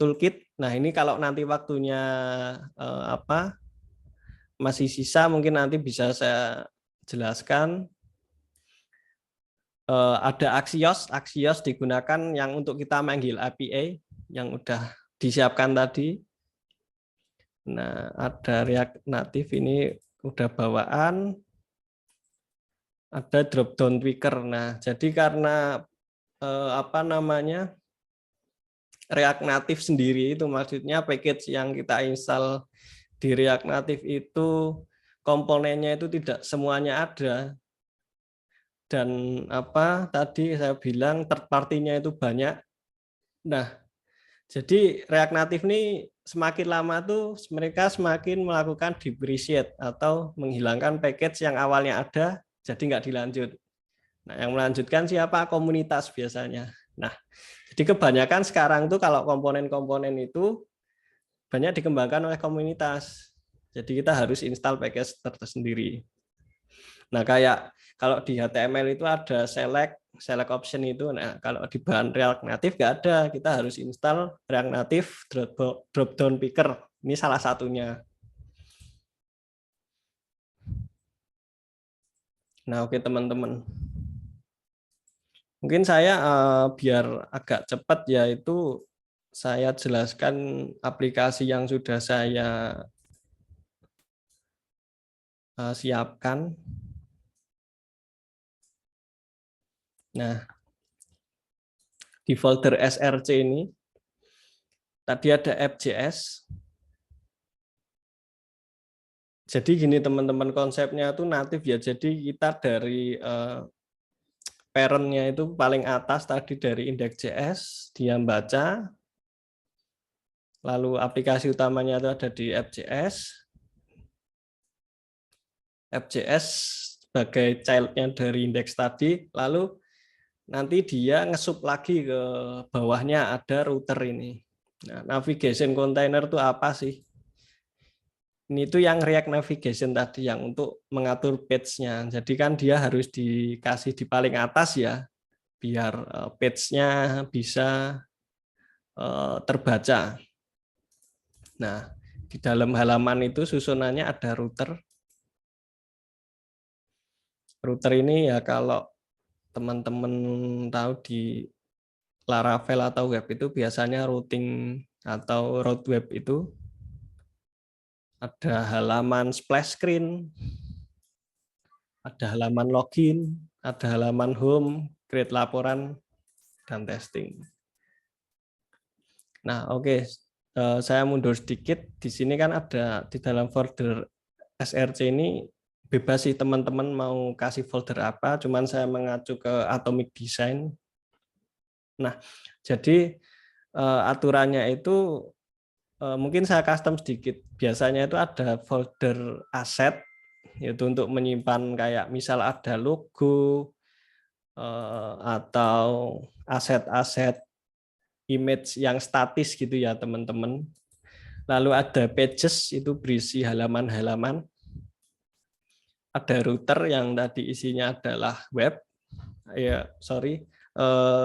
Toolkit. Nah, ini kalau nanti waktunya masih sisa mungkin nanti bisa saya jelaskan. Ada Axios digunakan yang untuk kita manggil API yang udah disiapkan tadi. Nah, ada React Native ini udah bawaan. Ada drop down tweaker. Nah, jadi karena React Native sendiri itu maksudnya package yang kita install di React Native itu komponennya itu tidak semuanya ada. Dan tadi saya bilang third party-nya itu banyak. Nah, jadi React Native ini semakin lama tuh mereka semakin melakukan depreciate atau menghilangkan package yang awalnya ada jadi nggak dilanjut. Nah, yang melanjutkan siapa? Komunitas biasanya. Nah, jadi kebanyakan sekarang tuh kalau komponen-komponen itu banyak dikembangkan oleh komunitas. Jadi kita harus install package tersendiri. Nah, kayak kalau di HTML itu ada select option itu. Nah, kalau di bahan React Native nggak ada. Kita harus install React Native drop down picker. Ini salah satunya. Nah, oke teman-teman. Mungkin saya biar agak cepat yaitu saya jelaskan aplikasi yang sudah saya siapkan. Nah, di folder src ini tadi ada app.js. Jadi gini teman-teman, konsepnya itu natif ya. Jadi kita dari parent-nya itu paling atas tadi dari index.js, dia baca, lalu aplikasi utamanya itu ada di app.js. App.js sebagai child-nya dari index tadi, lalu nanti dia ngesup lagi ke bawahnya ada router ini. Nah, navigation container itu apa sih? Ini tuh yang React Navigation tadi yang untuk mengatur page-nya. Jadi kan dia harus dikasih di paling atas ya, biar page-nya bisa terbaca. Nah, di dalam halaman itu susunannya ada router. Router ini ya kalau teman-teman tahu di Laravel atau web itu biasanya routing atau route web itu ada halaman splash screen, ada halaman login, ada halaman home, create laporan, dan testing. Nah, oke. Saya mundur sedikit. Di sini kan ada di dalam folder SRC ini bebas sih teman-teman mau kasih folder apa, cuman saya mengacu ke Atomic Design. Nah, jadi aturannya itu mungkin saya custom sedikit. Biasanya itu ada folder aset, yaitu untuk menyimpan kayak misal ada logo atau aset-aset image yang statis gitu ya teman-teman. Lalu ada pages, itu berisi halaman-halaman. Ada router yang tadi isinya adalah web,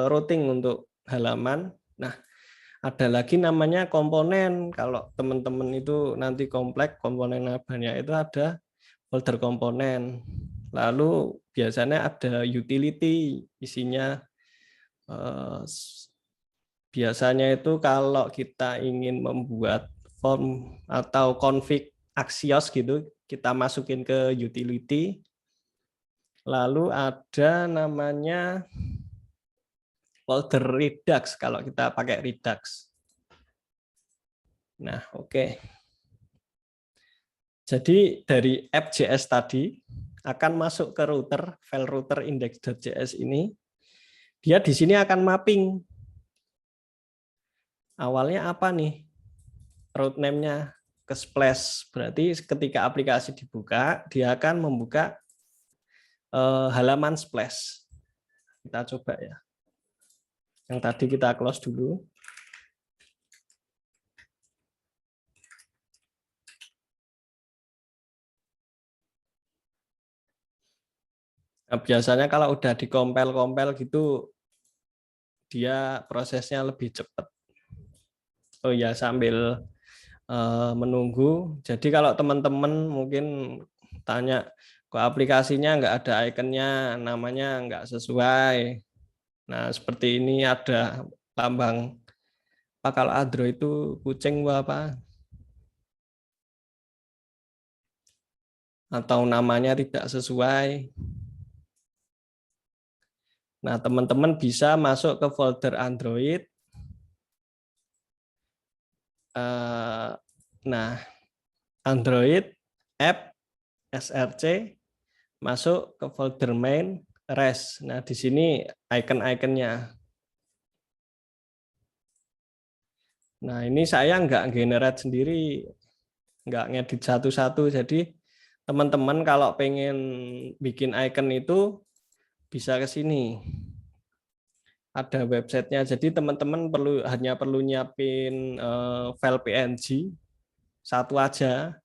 routing untuk halaman. Nah, ada lagi namanya komponen. Kalau teman-teman itu nanti kompleks komponen abanya itu ada folder komponen. Lalu biasanya ada utility, isinya biasanya itu kalau kita ingin membuat form atau config Axios gitu, kita masukin ke utility. Lalu ada namanya folder Redux kalau kita pakai Redux. Nah, oke. Jadi dari app.js tadi akan masuk ke router, file router index.js ini. Dia di sini akan mapping. Awalnya apa nih? Route name-nya ke Splash. Berarti ketika aplikasi dibuka, dia akan membuka halaman Splash. Kita coba ya. Yang tadi kita close dulu. Nah, biasanya kalau udah dikompel-kompel gitu, dia prosesnya lebih cepat. Oh ya, sambil menunggu. Jadi kalau teman-teman mungkin tanya, kok aplikasinya nggak ada ikonnya, namanya nggak sesuai. Nah, seperti ini ada lambang. Kalau Android itu kucing apa? Atau namanya tidak sesuai. Nah, teman-teman bisa masuk ke folder Android. Nah, Android, app, SRC, masuk ke folder main, res. Nah, di sini icon-iconnya. Nah, ini saya nggak generate sendiri, nggak ngedit satu-satu. Jadi, teman-teman kalau pengen bikin icon itu, bisa ke sini. Ada websitenya. Jadi teman-teman hanya perlu nyiapin file PNG satu aja.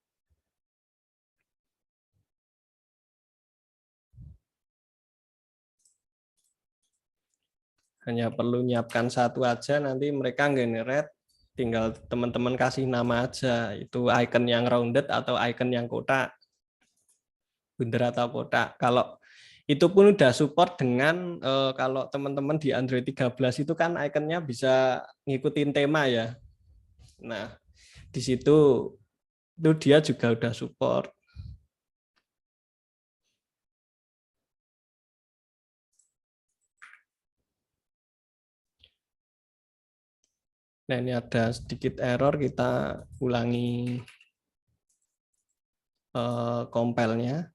Hanya perlu nyiapkan satu aja, nanti mereka generate, tinggal teman-teman kasih nama aja. Itu icon yang rounded atau icon yang kotak. Bundar atau kotak. Kalau itu pun udah support dengan kalau teman-teman di Android 13 itu kan ikonnya bisa ngikutin tema ya. Nah, di situ itu dia juga udah support. Nah, ini ada sedikit error, kita ulangi compile-nya.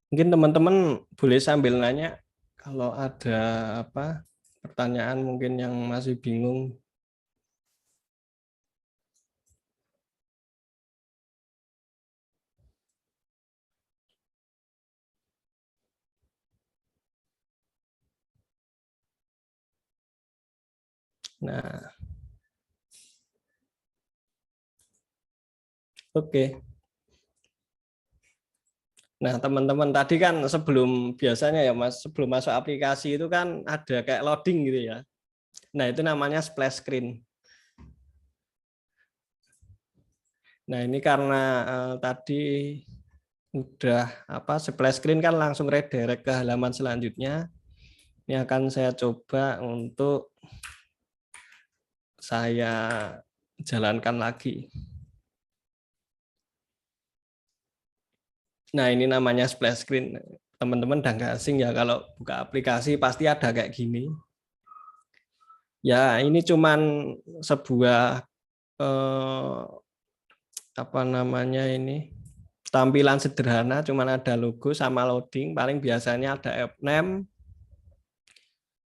Mungkin teman-teman boleh sambil nanya kalau ada apa pertanyaan mungkin yang masih bingung. Nah, oke. Nah, teman-teman tadi kan sebelum biasanya ya Mas, sebelum masuk aplikasi itu kan ada kayak loading gitu ya. Nah, itu namanya splash screen. Nah, ini karena tadi udah apa splash screen kan langsung redirect ke halaman selanjutnya. Ini akan saya coba untuk saya jalankan lagi. Nah, ini namanya splash screen. Teman-teman udah nggak asing ya kalau buka aplikasi pasti ada kayak gini. Ya, ini cuman sebuah apa namanya ini tampilan sederhana, cuman ada logo sama loading, paling biasanya ada app name.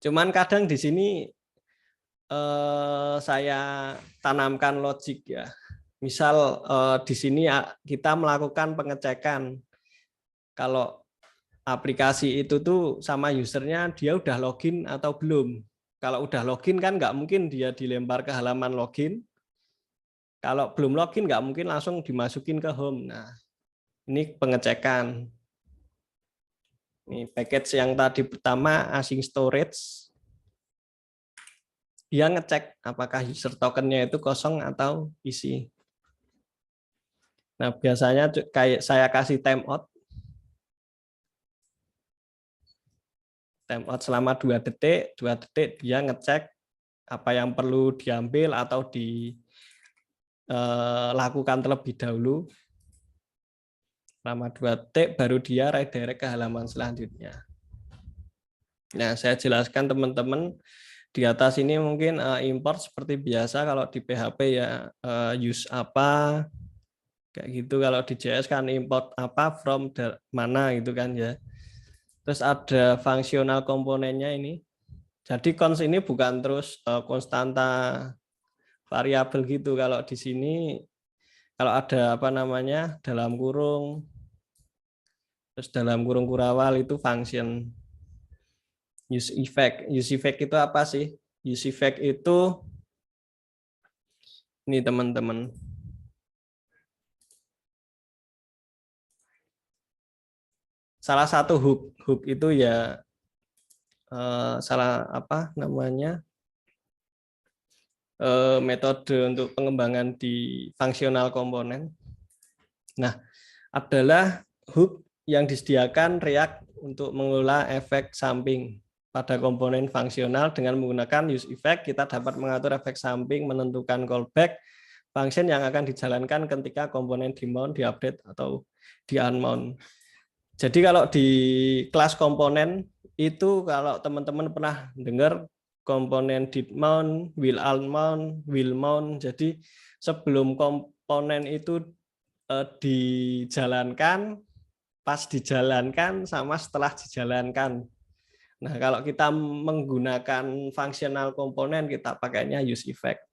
Cuman kadang di sini saya tanamkan logik ya. Misal di sini kita melakukan pengecekan kalau aplikasi itu tuh sama usernya dia udah login atau belum. Kalau udah login kan nggak mungkin dia dilempar ke halaman login. Kalau belum login nggak mungkin langsung dimasukin ke home. Nah, ini pengecekan. Ini package yang tadi pertama async storage. Dia ngecek apakah user tokennya itu kosong atau isi. Nah, biasanya kayak saya kasih timeout. Timeout selama 2 detik dia ngecek apa yang perlu diambil atau dilakukan terlebih dahulu. Selama 2 detik baru dia redirect ke halaman selanjutnya. Nah, saya jelaskan teman-teman di atas ini mungkin import seperti biasa kalau di PHP ya use apa kayak gitu, kalau di JS kan import apa from mana gitu kan ya. Terus ada fungsional komponennya ini. Jadi cons ini bukan terus konstanta variabel gitu. Kalau di sini kalau ada apa namanya dalam kurung terus dalam kurung kurawal itu function. Use effect. Use effect itu apa sih? Use effect itu ini teman-teman. Salah satu hook itu ya salah apa namanya metode untuk pengembangan di fungsional komponen. Nah, adalah hook yang disediakan React untuk mengelola efek samping pada komponen fungsional. Dengan menggunakan use effect kita dapat mengatur efek samping, menentukan callback function yang akan dijalankan ketika komponen di-mount, di-update atau di-unmount. Jadi kalau di kelas komponen itu kalau teman-teman pernah dengar komponen did mount, will unmount, will mount. Jadi sebelum komponen itu dijalankan, pas dijalankan sama setelah dijalankan. Nah, kalau kita menggunakan fungsional komponen kita pakainya use effect.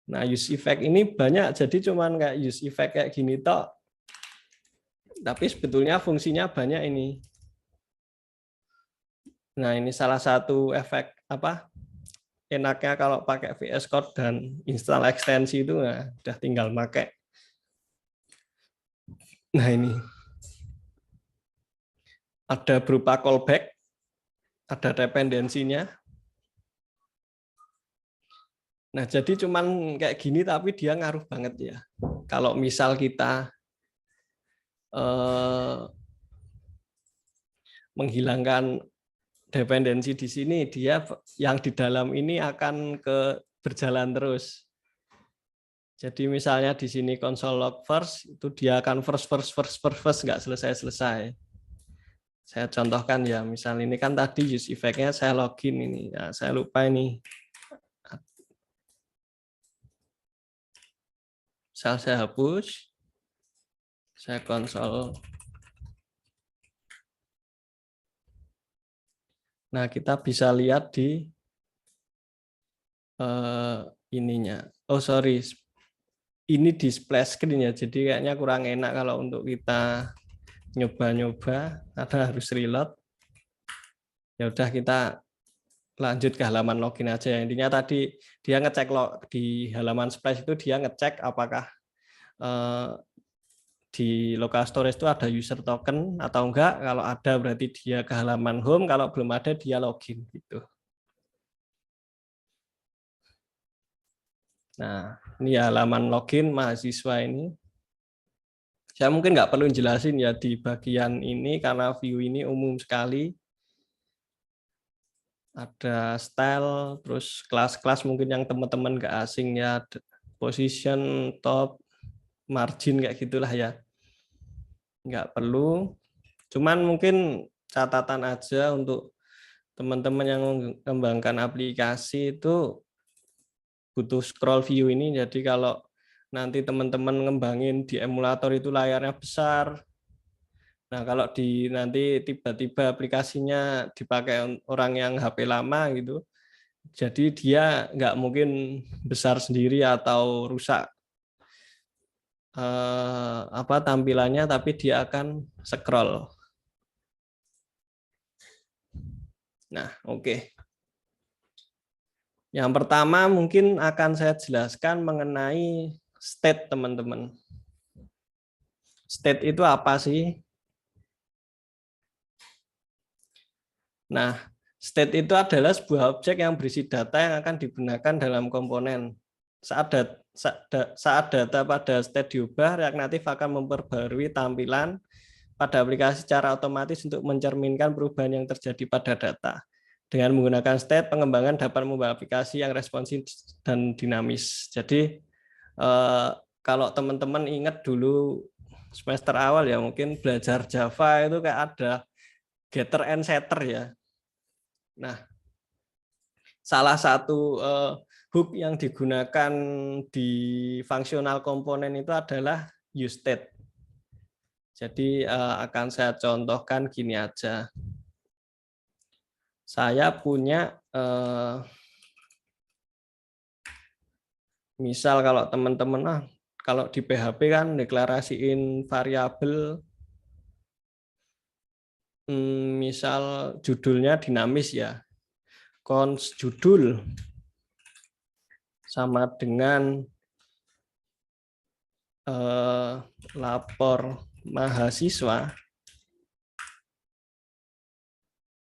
Nah, use effect ini banyak, jadi cuman kayak use effect kayak gini toh. Tapi sebetulnya fungsinya banyak ini. Nah, ini salah satu efek apa? Enaknya kalau pakai VS Code dan install ekstensi itu nah, udah tinggal pakai. Nah, ini ada berupa callback, ada dependensinya. Nah, jadi cuman kayak gini tapi dia ngaruh banget ya. Kalau misal kita menghilangkan dependensi di sini, dia yang di dalam ini akan berjalan terus. Jadi misalnya di sini console log first, itu dia akan first nggak selesai. Saya contohkan ya, misal ini kan tadi use effect-nya saya login ini, ya, saya lupa ini. Misal saya hapus, saya console. Nah, kita bisa lihat di ininya. Oh, sorry. Ini di splash screen ya, jadi kayaknya kurang enak kalau untuk kita nyoba-nyoba, karena harus reload. Ya udah kita lanjut ke halaman login aja ya. Intinya tadi dia ngecek di halaman splash itu dia ngecek apakah di local storage itu ada user token atau enggak. Kalau ada berarti dia ke halaman home, kalau belum ada dia login gitu. Nah, ini halaman login mahasiswa ini. Saya mungkin nggak perlu jelasin ya di bagian ini karena view ini umum sekali. Ada style, terus kelas-kelas mungkin yang teman-teman nggak asing ya, position, top, margin kayak gitulah ya. Nggak perlu. Cuman mungkin catatan aja untuk teman-teman yang mengembangkan aplikasi itu butuh scroll view ini. Jadi kalau nanti teman-teman ngembangin di emulator itu layarnya besar. Nah, kalau nanti tiba-tiba aplikasinya dipakai orang yang HP lama gitu, jadi dia nggak mungkin besar sendiri atau rusak tampilannya, tapi dia akan scroll. Nah, oke. Yang pertama mungkin akan saya jelaskan mengenai state, teman-teman. State itu apa sih? Nah, state itu adalah sebuah objek yang berisi data yang akan digunakan dalam komponen. Saat data pada state diubah, React Native akan memperbarui tampilan pada aplikasi secara otomatis untuk mencerminkan perubahan yang terjadi pada data. Dengan menggunakan state, pengembangan dapat membuat aplikasi yang responsif dan dinamis. Jadi, kalau teman-teman ingat dulu semester awal ya, mungkin belajar Java itu kayak ada getter and setter ya. Nah, salah satu hook yang digunakan di fungsional komponen itu adalah useState. Jadi akan saya contohkan gini aja. Saya punya misal kalau teman-teman kalau di PHP kan deklarasiin variabel, misal judulnya dinamis ya, const judul sama dengan lapor mahasiswa.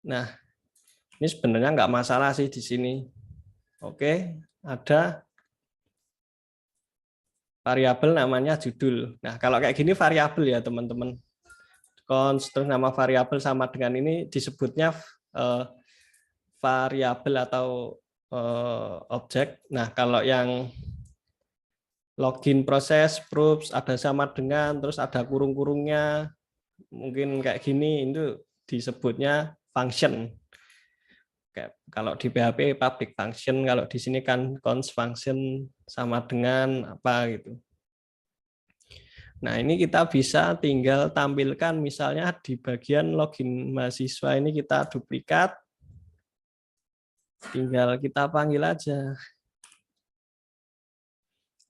Nah, ini sebenarnya nggak masalah sih di sini. Oke, ada variabel namanya judul. Nah, kalau kayak gini variabel ya teman-teman. Const terus nama variabel sama dengan ini disebutnya variabel atau objek. Nah, kalau yang login proses, proofs, ada sama dengan, terus ada kurung-kurungnya, mungkin kayak gini, itu disebutnya function. Kalau di PHP public function, kalau di sini kan const function sama dengan apa gitu. Nah, ini kita bisa tinggal tampilkan misalnya di bagian login mahasiswa ini kita duplikat. Tinggal kita panggil aja.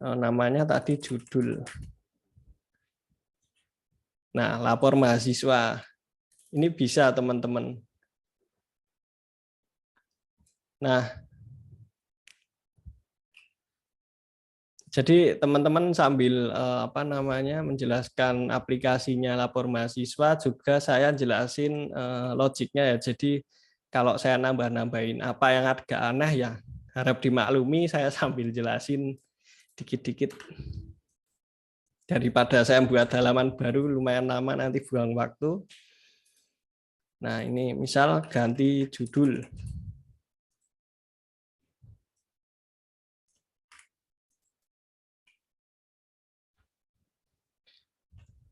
Namanya tadi judul. Nah, lapor mahasiswa. Ini bisa teman-teman. Nah, jadi teman-teman sambil menjelaskan aplikasinya lapor mahasiswa, juga saya jelasin logiknya ya. Jadi kalau saya nambah-nambahin apa yang agak aneh ya, harap dimaklumi saya sambil jelasin dikit-dikit. Daripada saya buat halaman baru lumayan lama nanti buang waktu. Nah, ini misal ganti judul.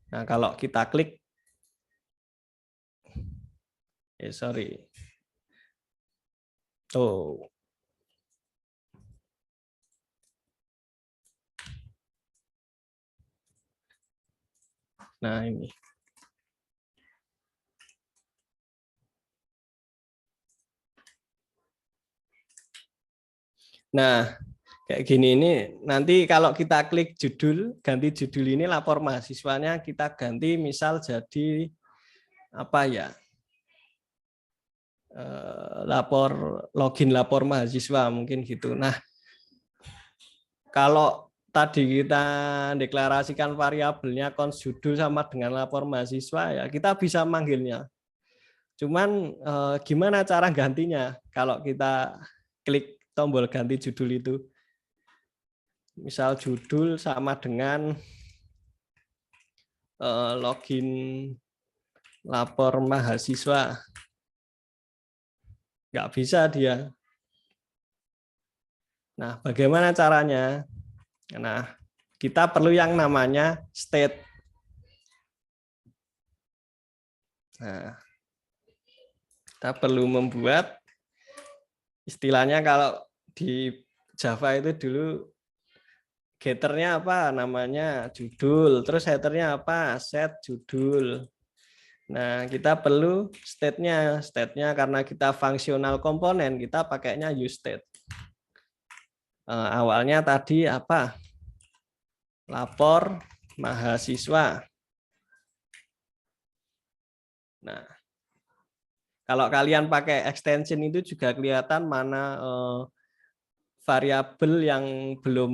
Nah, kalau kita klik, sorry. Tuh. Nah, ini. Nah, kayak gini ini nanti kalau kita klik judul, ganti judul ini lapor mahasiswanya kita ganti misal jadi apa ya? Login lapor mahasiswa mungkin gitu. Nah, kalau tadi kita deklarasikan variabelnya cons judul sama dengan lapor mahasiswa ya kita bisa manggilnya. Cuman gimana cara gantinya kalau kita klik tombol ganti judul itu? Misal judul sama dengan login lapor mahasiswa. Nggak bisa dia. Nah, bagaimana caranya? Nah, kita perlu yang namanya state. Nah, kita perlu membuat istilahnya kalau di Java itu dulu getternya apa namanya judul, terus headernya apa set judul. Nah, kita perlu state-nya. State-nya karena kita fungsional komponen, kita pakainya useState. Awalnya tadi apa? Lapor mahasiswa. Nah, kalau kalian pakai extension itu juga kelihatan mana variabel yang belum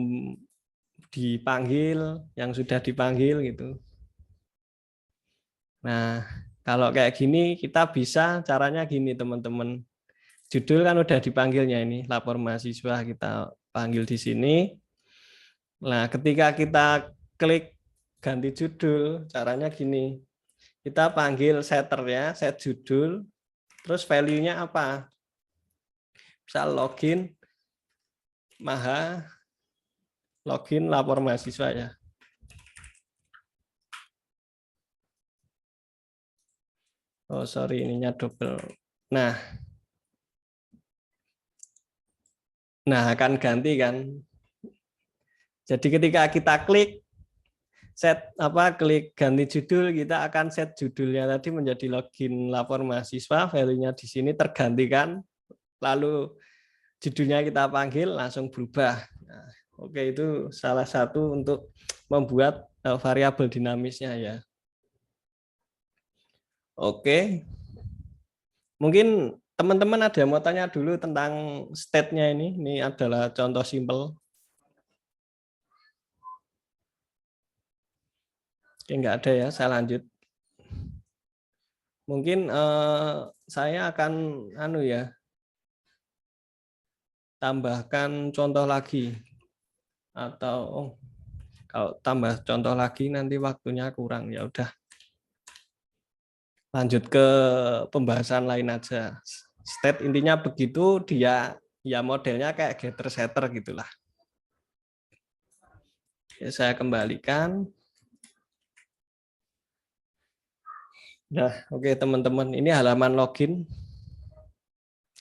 dipanggil, yang sudah dipanggil gitu. Nah, kalau kayak gini kita bisa caranya gini teman-teman. Judul kan udah dipanggilnya ini, lapor mahasiswa kita panggil di sini. Nah, ketika kita klik ganti judul, caranya gini. Kita panggil setternya, set judul, terus value-nya apa? Misal login login lapor mahasiswa ya. Oh, sorry, ininya double. Nah, akan ganti kan. Jadi ketika kita klik klik ganti judul, kita akan set judulnya tadi menjadi login lapor mahasiswa, value-nya di sini tergantikan, lalu judulnya kita panggil langsung berubah. Nah, oke, itu salah satu untuk membuat variabel dinamisnya ya. Oke. Mungkin teman-teman ada yang mau tanya dulu tentang state-nya ini. Ini adalah contoh simpel. Oke, nggak ada ya, saya lanjut. Mungkin saya akan tambahkan contoh lagi. Atau kalau tambah contoh lagi nanti waktunya kurang, ya udah. Lanjut ke pembahasan lain aja. State intinya begitu, dia ya modelnya kayak getter setter gitulah. Ya, saya kembalikan. Nah, oke teman-teman, ini halaman login.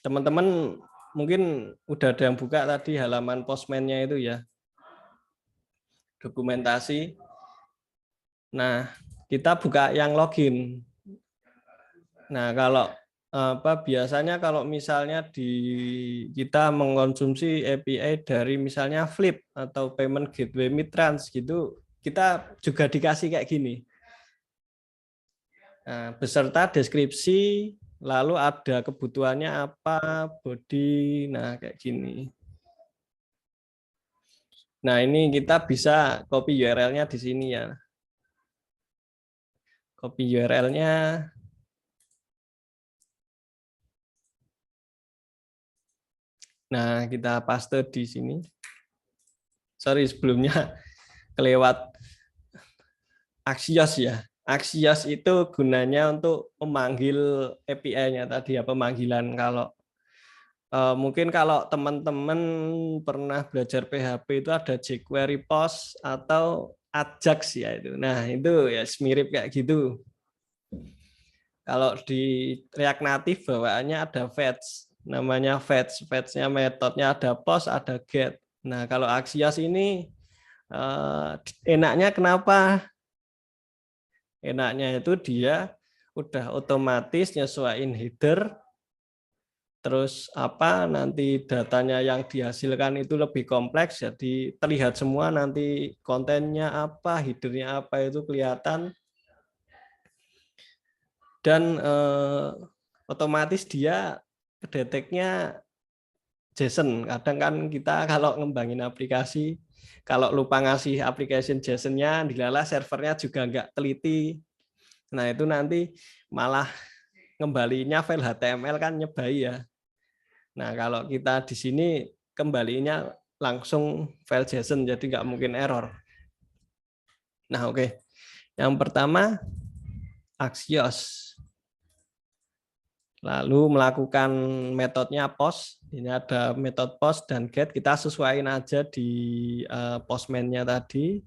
Teman-teman mungkin udah ada yang buka tadi halaman postman-nya itu ya. Dokumentasi. Nah, kita buka yang login. Nah, kalau biasanya kalau misalnya kita mengkonsumsi API dari misalnya Flip atau Payment Gateway Mitrans gitu, kita juga dikasih kayak gini. Nah, beserta deskripsi, lalu ada kebutuhannya apa, body, nah kayak gini. Nah, ini kita bisa copy URL-nya di sini ya. Copy URL-nya. Nah, kita paste di sini. Sorry, sebelumnya kelewat Axios ya. Axios itu gunanya untuk memanggil API-nya tadi ya, pemanggilan. Kalau mungkin kalau teman-teman pernah belajar PHP itu ada jQuery post atau Ajax ya itu. Nah, itu ya mirip kayak gitu. Kalau di React Native bawaannya ada fetch, namanya fetch. Fetch-nya metodenya ada post, ada get. Nah, kalau Axios ini enaknya kenapa? Enaknya itu dia udah otomatis nyesuaiin header, terus apa nanti datanya yang dihasilkan itu lebih kompleks, jadi terlihat semua nanti kontennya apa, headernya apa itu kelihatan, dan otomatis dia kedeteknya JSON. Kadang kan kita kalau ngembangin aplikasi, kalau lupa ngasih application JSON-nya, dilala servernya juga nggak teliti. Nah itu nanti malah ngembalinya file HTML kan nyebai ya. Nah kalau kita di sini kembalinya langsung file JSON, jadi nggak mungkin error. Nah oke. Yang pertama Axios. Lalu melakukan metodenya post. Ini ada metode post dan get. Kita sesuaiin aja di postman-nya tadi.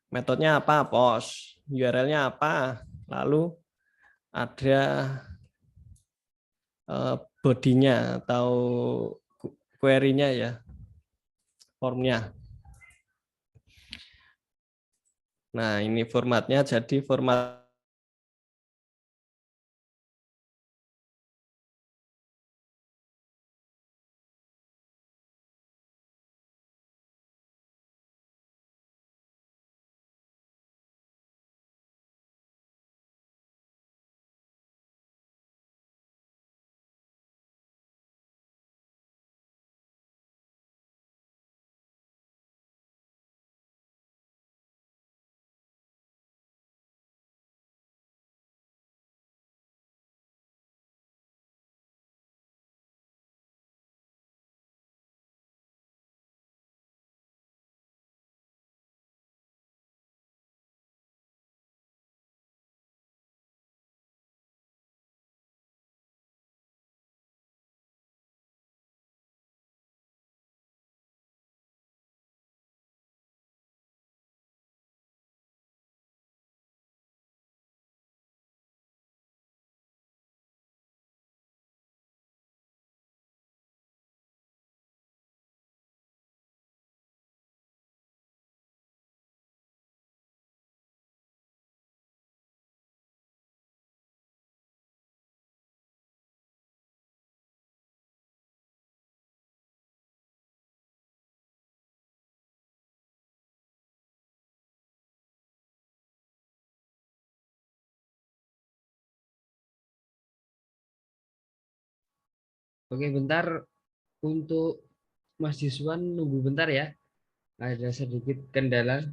Metodenya apa? Post. URL-nya apa? Lalu ada body-nya atau query-nya ya, formnya. Nah ini formatnya, jadi format Oke, bentar untuk Mas Yuswan nunggu bentar ya. Ada sedikit kendala.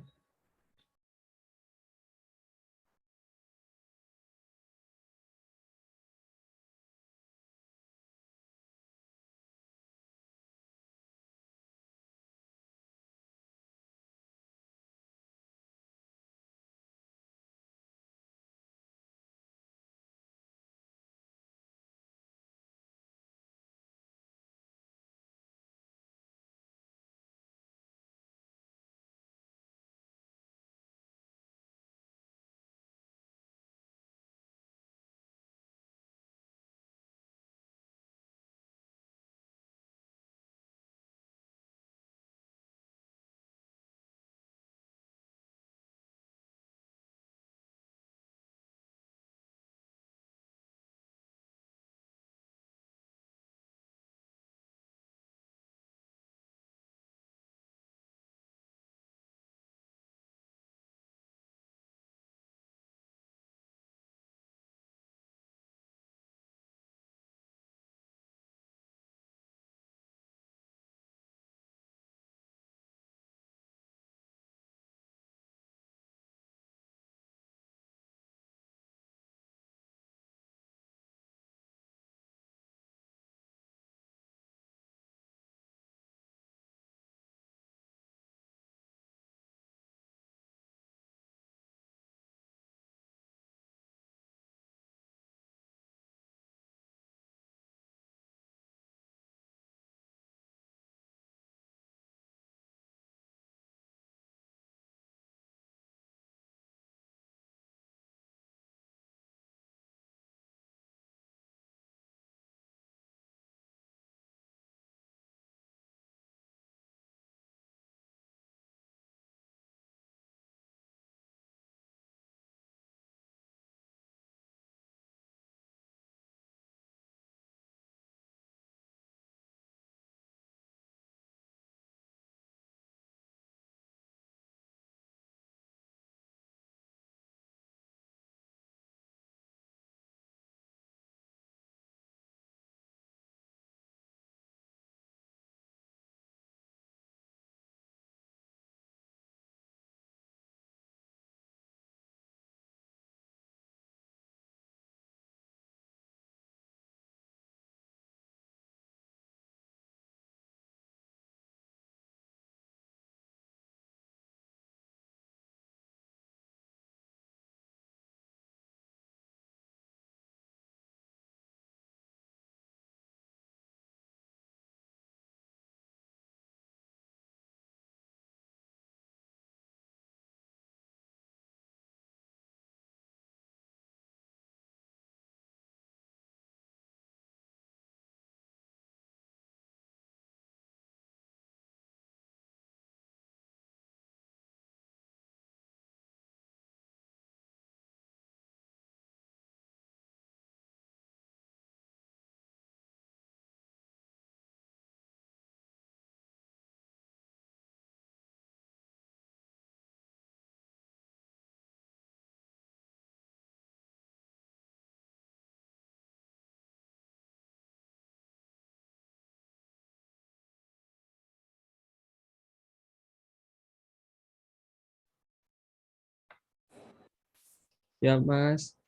Ya, Mas.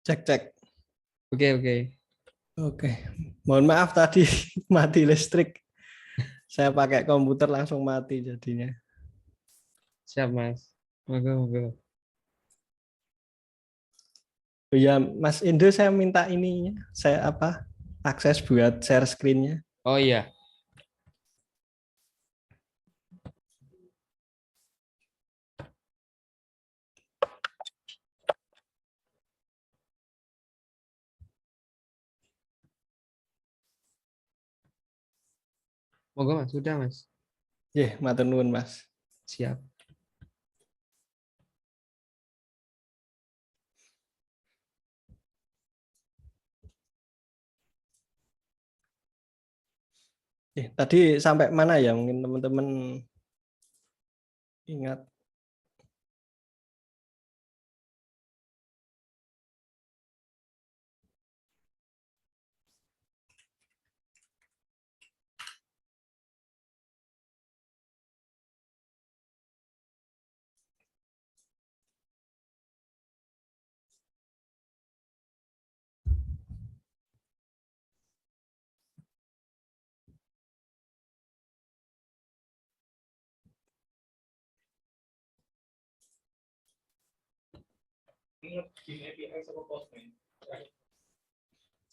Cek cek. Oke, oke. Oke. Mohon maaf tadi mati listrik. Saya pakai komputer langsung mati jadinya. Siap, Mas. Monggo, monggo. Oh ya, Mas Indo saya minta ininya. Saya apa? Akses buat share screen-nya. Oh iya. Monggo, Mas. Sudah, Mas. Matur nuwun, Mas. Siap. Tadi sampai mana ya? Mungkin teman-teman ingat.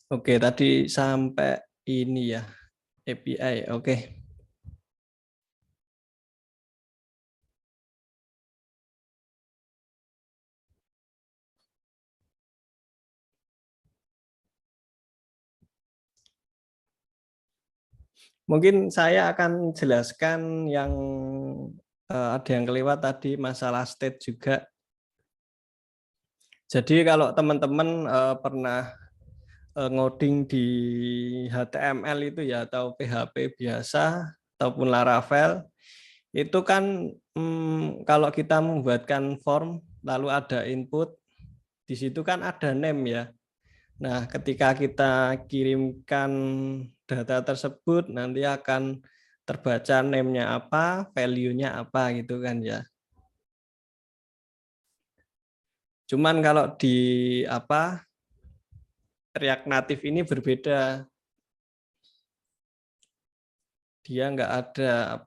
Oke, tadi sampai ini ya, API. Oke. Mungkin saya akan jelaskan yang ada yang kelewat tadi masalah state juga. Jadi kalau teman-teman pernah ngoding di HTML itu ya atau PHP biasa ataupun Laravel itu kan kalau kita membuatkan form lalu ada input di situ kan ada name ya. Nah, ketika kita kirimkan data tersebut nanti akan terbaca name-nya apa, value-nya apa gitu kan ya. Cuman kalau di React Native ini berbeda. Dia nggak ada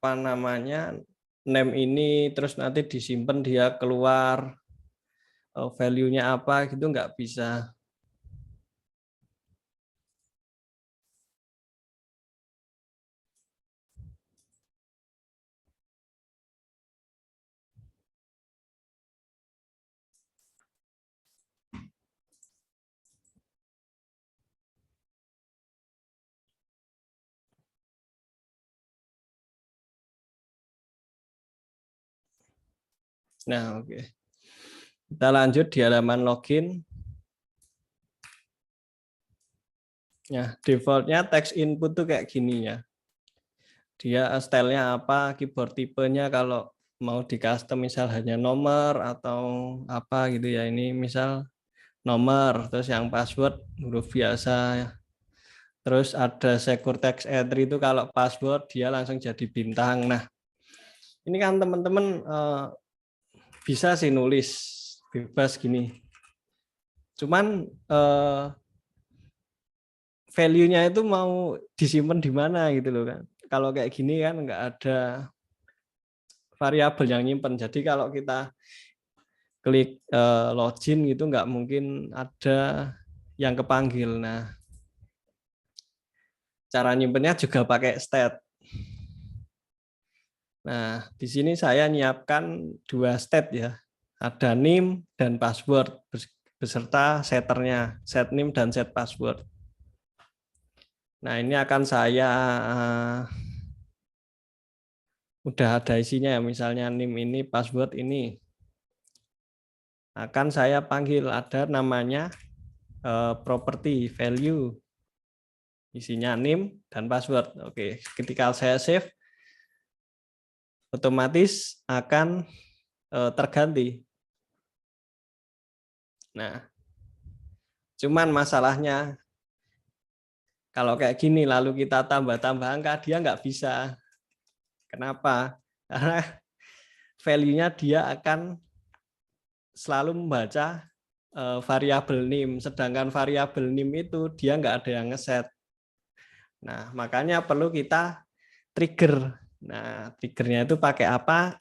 name ini terus nanti disimpan dia keluar value-nya apa gitu nggak bisa. Nah, oke. Kita lanjut di halaman login. Nah, defaultnya text input tuh kayak gini ya. Dia stylenya apa, keyboard tipenya kalau mau di custom misal hanya nomor atau apa gitu ya. Ini misal nomor, terus yang password huruf biasa. Terus ada secure text entry itu kalau password dia langsung jadi bintang. Nah, ini kan teman-teman bisa sih nulis bebas gini. Cuman value-nya itu mau disimpan di mana gitu loh kan. Kalau kayak gini kan nggak ada variabel yang nyimpen. Jadi kalau kita klik login gitu nggak mungkin ada yang kepanggil. Nah, cara nyimpennya juga pakai state. Nah, di sini saya nyiapkan 2 state ya. Ada name dan password beserta setternya, set name dan set password. Nah, ini akan saya udah ada isinya ya, misalnya name ini, password ini. Akan saya panggil ada namanya property value. Isinya name dan password. Oke, ketika saya save otomatis akan terganti. Nah, cuman masalahnya kalau kayak gini lalu kita tambah-tambah angka dia nggak bisa. Kenapa? Karena value-nya dia akan selalu membaca variabel nim, sedangkan variabel nim itu dia nggak ada yang ngeset. Nah, makanya perlu kita trigger. Nah, triggernya itu pakai apa?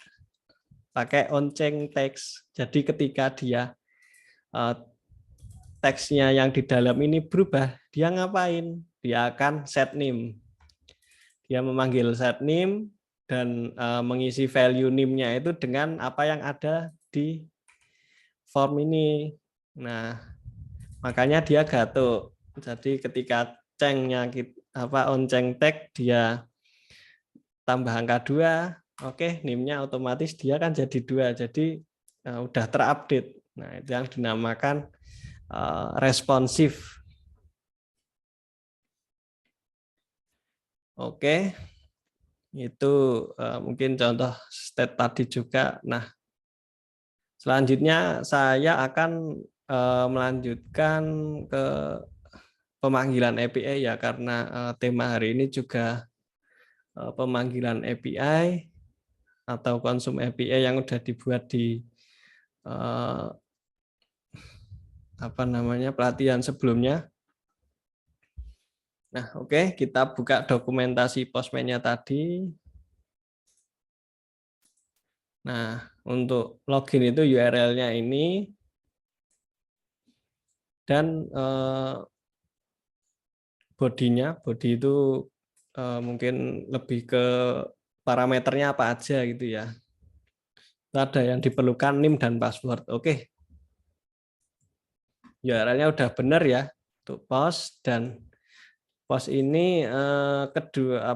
Pakai onChange text. Jadi ketika dia teksnya yang di dalam ini berubah, dia ngapain? Dia akan set nim. Dia memanggil set nim dan mengisi value nim-nya itu dengan apa yang ada di form ini. Nah, makanya dia gatuk. Jadi ketika cengnya onChange text dia tambah angka 2, oke, nim-nya otomatis dia kan jadi 2. Jadi udah terupdate. Nah, itu yang dinamakan responsif. Oke. Itu mungkin contoh state tadi juga. Nah, selanjutnya saya akan melanjutkan ke pemanggilan API ya, karena tema hari ini juga pemanggilan API atau konsum API yang udah dibuat di pelatihan sebelumnya. Nah, oke, kita buka dokumentasi Postman-nya tadi. Nah, untuk login itu URL-nya ini. Dan body itu mungkin lebih ke parameternya apa aja gitu ya. Ada yang diperlukan NIM dan password. Oke. URL-nya udah benar ya. Untuk post, dan post ini kedua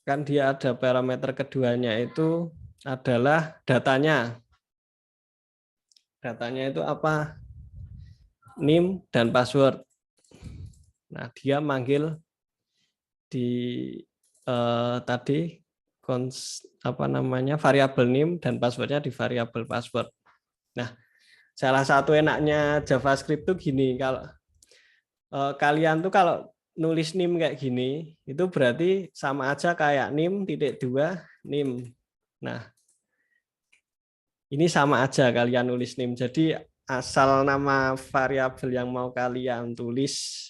kan dia ada parameter keduanya itu adalah datanya. Datanya itu apa? NIM dan password. Nah, dia manggil di tadi variabel NIM dan passwordnya di variabel password. Nah, salah satu enaknya JavaScript tuh gini, kalau kalian tuh kalau nulis nim kayak gini, itu berarti sama aja kayak nim.2 nim. Nah, ini sama aja kalian nulis nim. Jadi asal nama variabel yang mau kalian tulis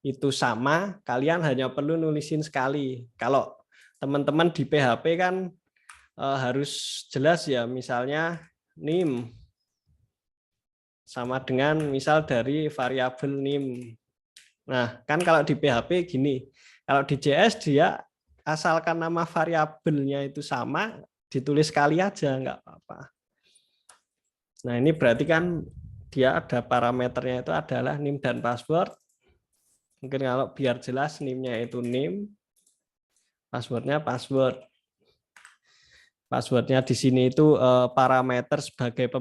itu sama, kalian hanya perlu nulisin sekali. Kalau teman-teman di PHP kan harus jelas ya, misalnya nim sama dengan misal dari variabel nim. Nah, kan kalau di PHP gini, kalau di JS dia asalkan nama variabelnya itu sama, ditulis sekali aja, nggak apa-apa. Nah, ini berarti kan dia ada parameternya itu adalah nim dan password. Mungkin kalau biar jelas nim-nya itu nim, passwordnya password. Passwordnya di sini itu parameter sebagai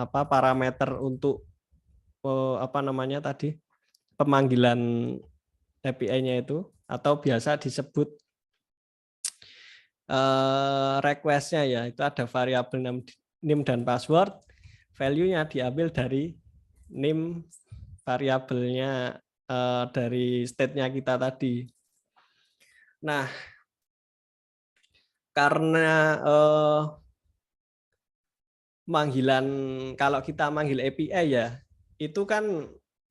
parameter untuk pemanggilan API-nya itu, atau biasa disebut request-nya ya, itu ada variabel nim dan password, value-nya diambil dari nim variabelnya dari state-nya kita tadi. Nah, karena kalau kita manggil API ya, itu kan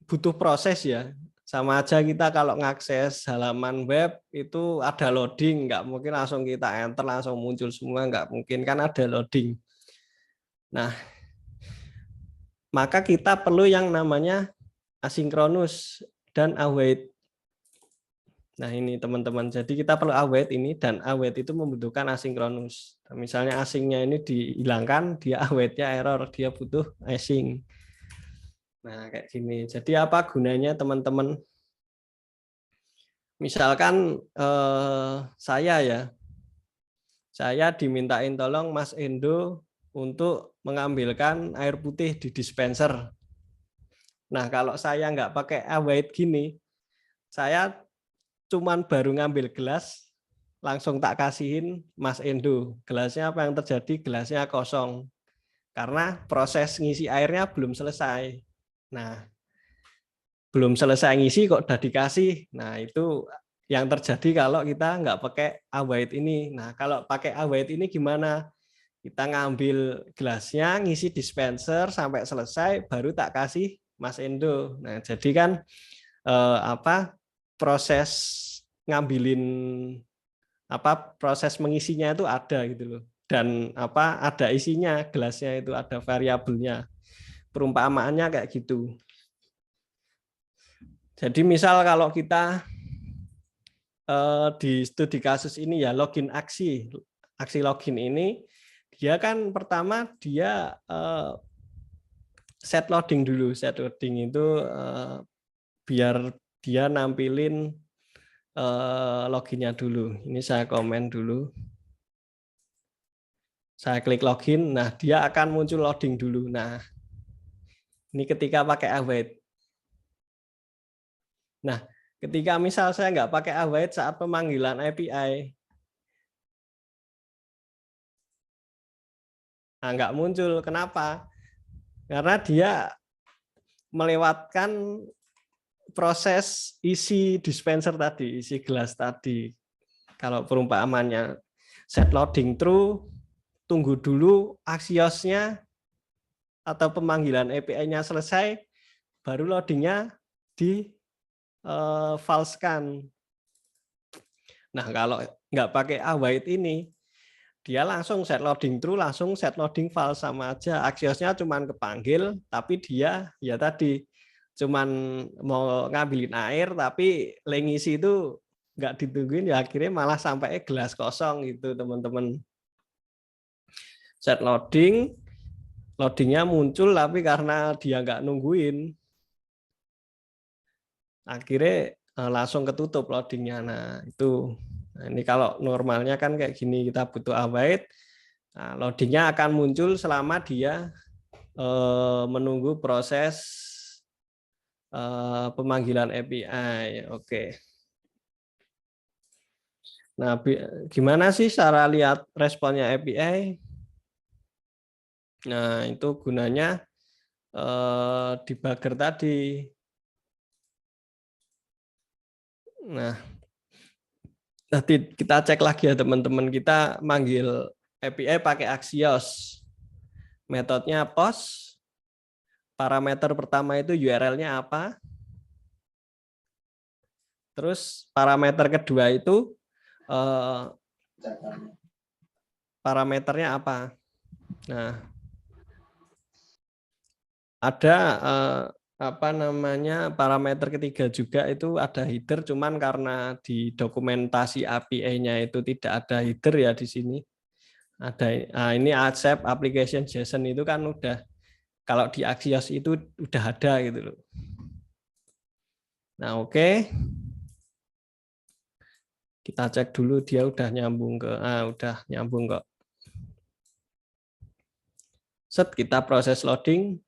butuh proses ya. Sama aja kita kalau ngakses halaman web itu ada loading, nggak mungkin langsung kita enter langsung muncul semua, nggak mungkin, kan ada loading. Nah, maka kita perlu yang namanya asinkronus dan await. Nah, ini teman-teman, jadi kita perlu await ini, dan await itu membutuhkan asinkronus. Nah, misalnya asingnya ini dihilangkan, dia awaitnya error, dia butuh async. Nah, kayak gini. Jadi apa gunanya teman-teman? Misalkan saya dimintain tolong Mas Endo untuk mengambilkan air putih di dispenser. Nah, kalau saya nggak pakai await gini, saya cuman baru ngambil gelas, langsung tak kasihin Mas Endo. Gelasnya apa yang terjadi? Gelasnya kosong. Karena proses ngisi airnya belum selesai. Nah, belum selesai ngisi kok udah dikasih. Nah, itu yang terjadi kalau kita nggak pakai await ini. Nah, kalau pakai await ini gimana? Kita ngambil gelasnya, ngisi dispenser sampai selesai, baru tak kasih Mas Endo. Nah, jadi kan proses ngambilin proses mengisinya itu ada gitu loh. Dan ada isinya, gelasnya itu ada variabelnya. Perumpamaannya kayak gitu. Jadi misal kalau kita di studi kasus ini ya login aksi login ini, dia kan pertama dia set loading dulu. Set loading itu biar dia nampilin loginnya dulu. Ini saya komen dulu. Saya klik login, nah dia akan muncul loading dulu. Nah, ini ketika pakai await. Nah, ketika misal saya nggak pakai await saat pemanggilan API, nah, nggak muncul. Kenapa? Karena dia melewatkan proses isi dispenser tadi, isi gelas tadi. Kalau perumpamannya set loading true, tunggu dulu Axios-nya atau pemanggilan API-nya selesai, baru loadingnya di falsekan. Nah, kalau nggak pakai await ini, dia langsung set loading true, langsung set loading false, sama aja. Axios-nya cuman kepanggil, tapi dia ya tadi cuman mau ngambilin air, tapi lengisi itu nggak ditungguin, ya akhirnya malah sampai gelas kosong gitu teman-teman. Set loading, loadingnya muncul, tapi karena dia nggak nungguin, akhirnya langsung ketutup loadingnya. Nah, itu. Nah, ini kalau normalnya kan kayak gini, kita butuh await. Nah, loadingnya akan muncul selama dia menunggu proses pemanggilan API. Oke. Nah, gimana sih cara lihat responnya API? Nah, itu gunanya debugger tadi. Nah, nanti kita cek lagi ya teman-teman, kita manggil API pakai Axios. Metodenya post. Parameter pertama itu URL-nya apa? Terus parameter kedua itu parameternya apa? Nah, ada parameter ketiga juga, itu ada header, cuman karena di dokumentasi API-nya itu tidak ada header ya di sini. Ada ini accept application JSON itu kan udah, kalau di Axios itu udah ada gitu loh. Nah, oke. Kita cek dulu dia udah nyambung udah nyambung kok. Set, kita proses loading.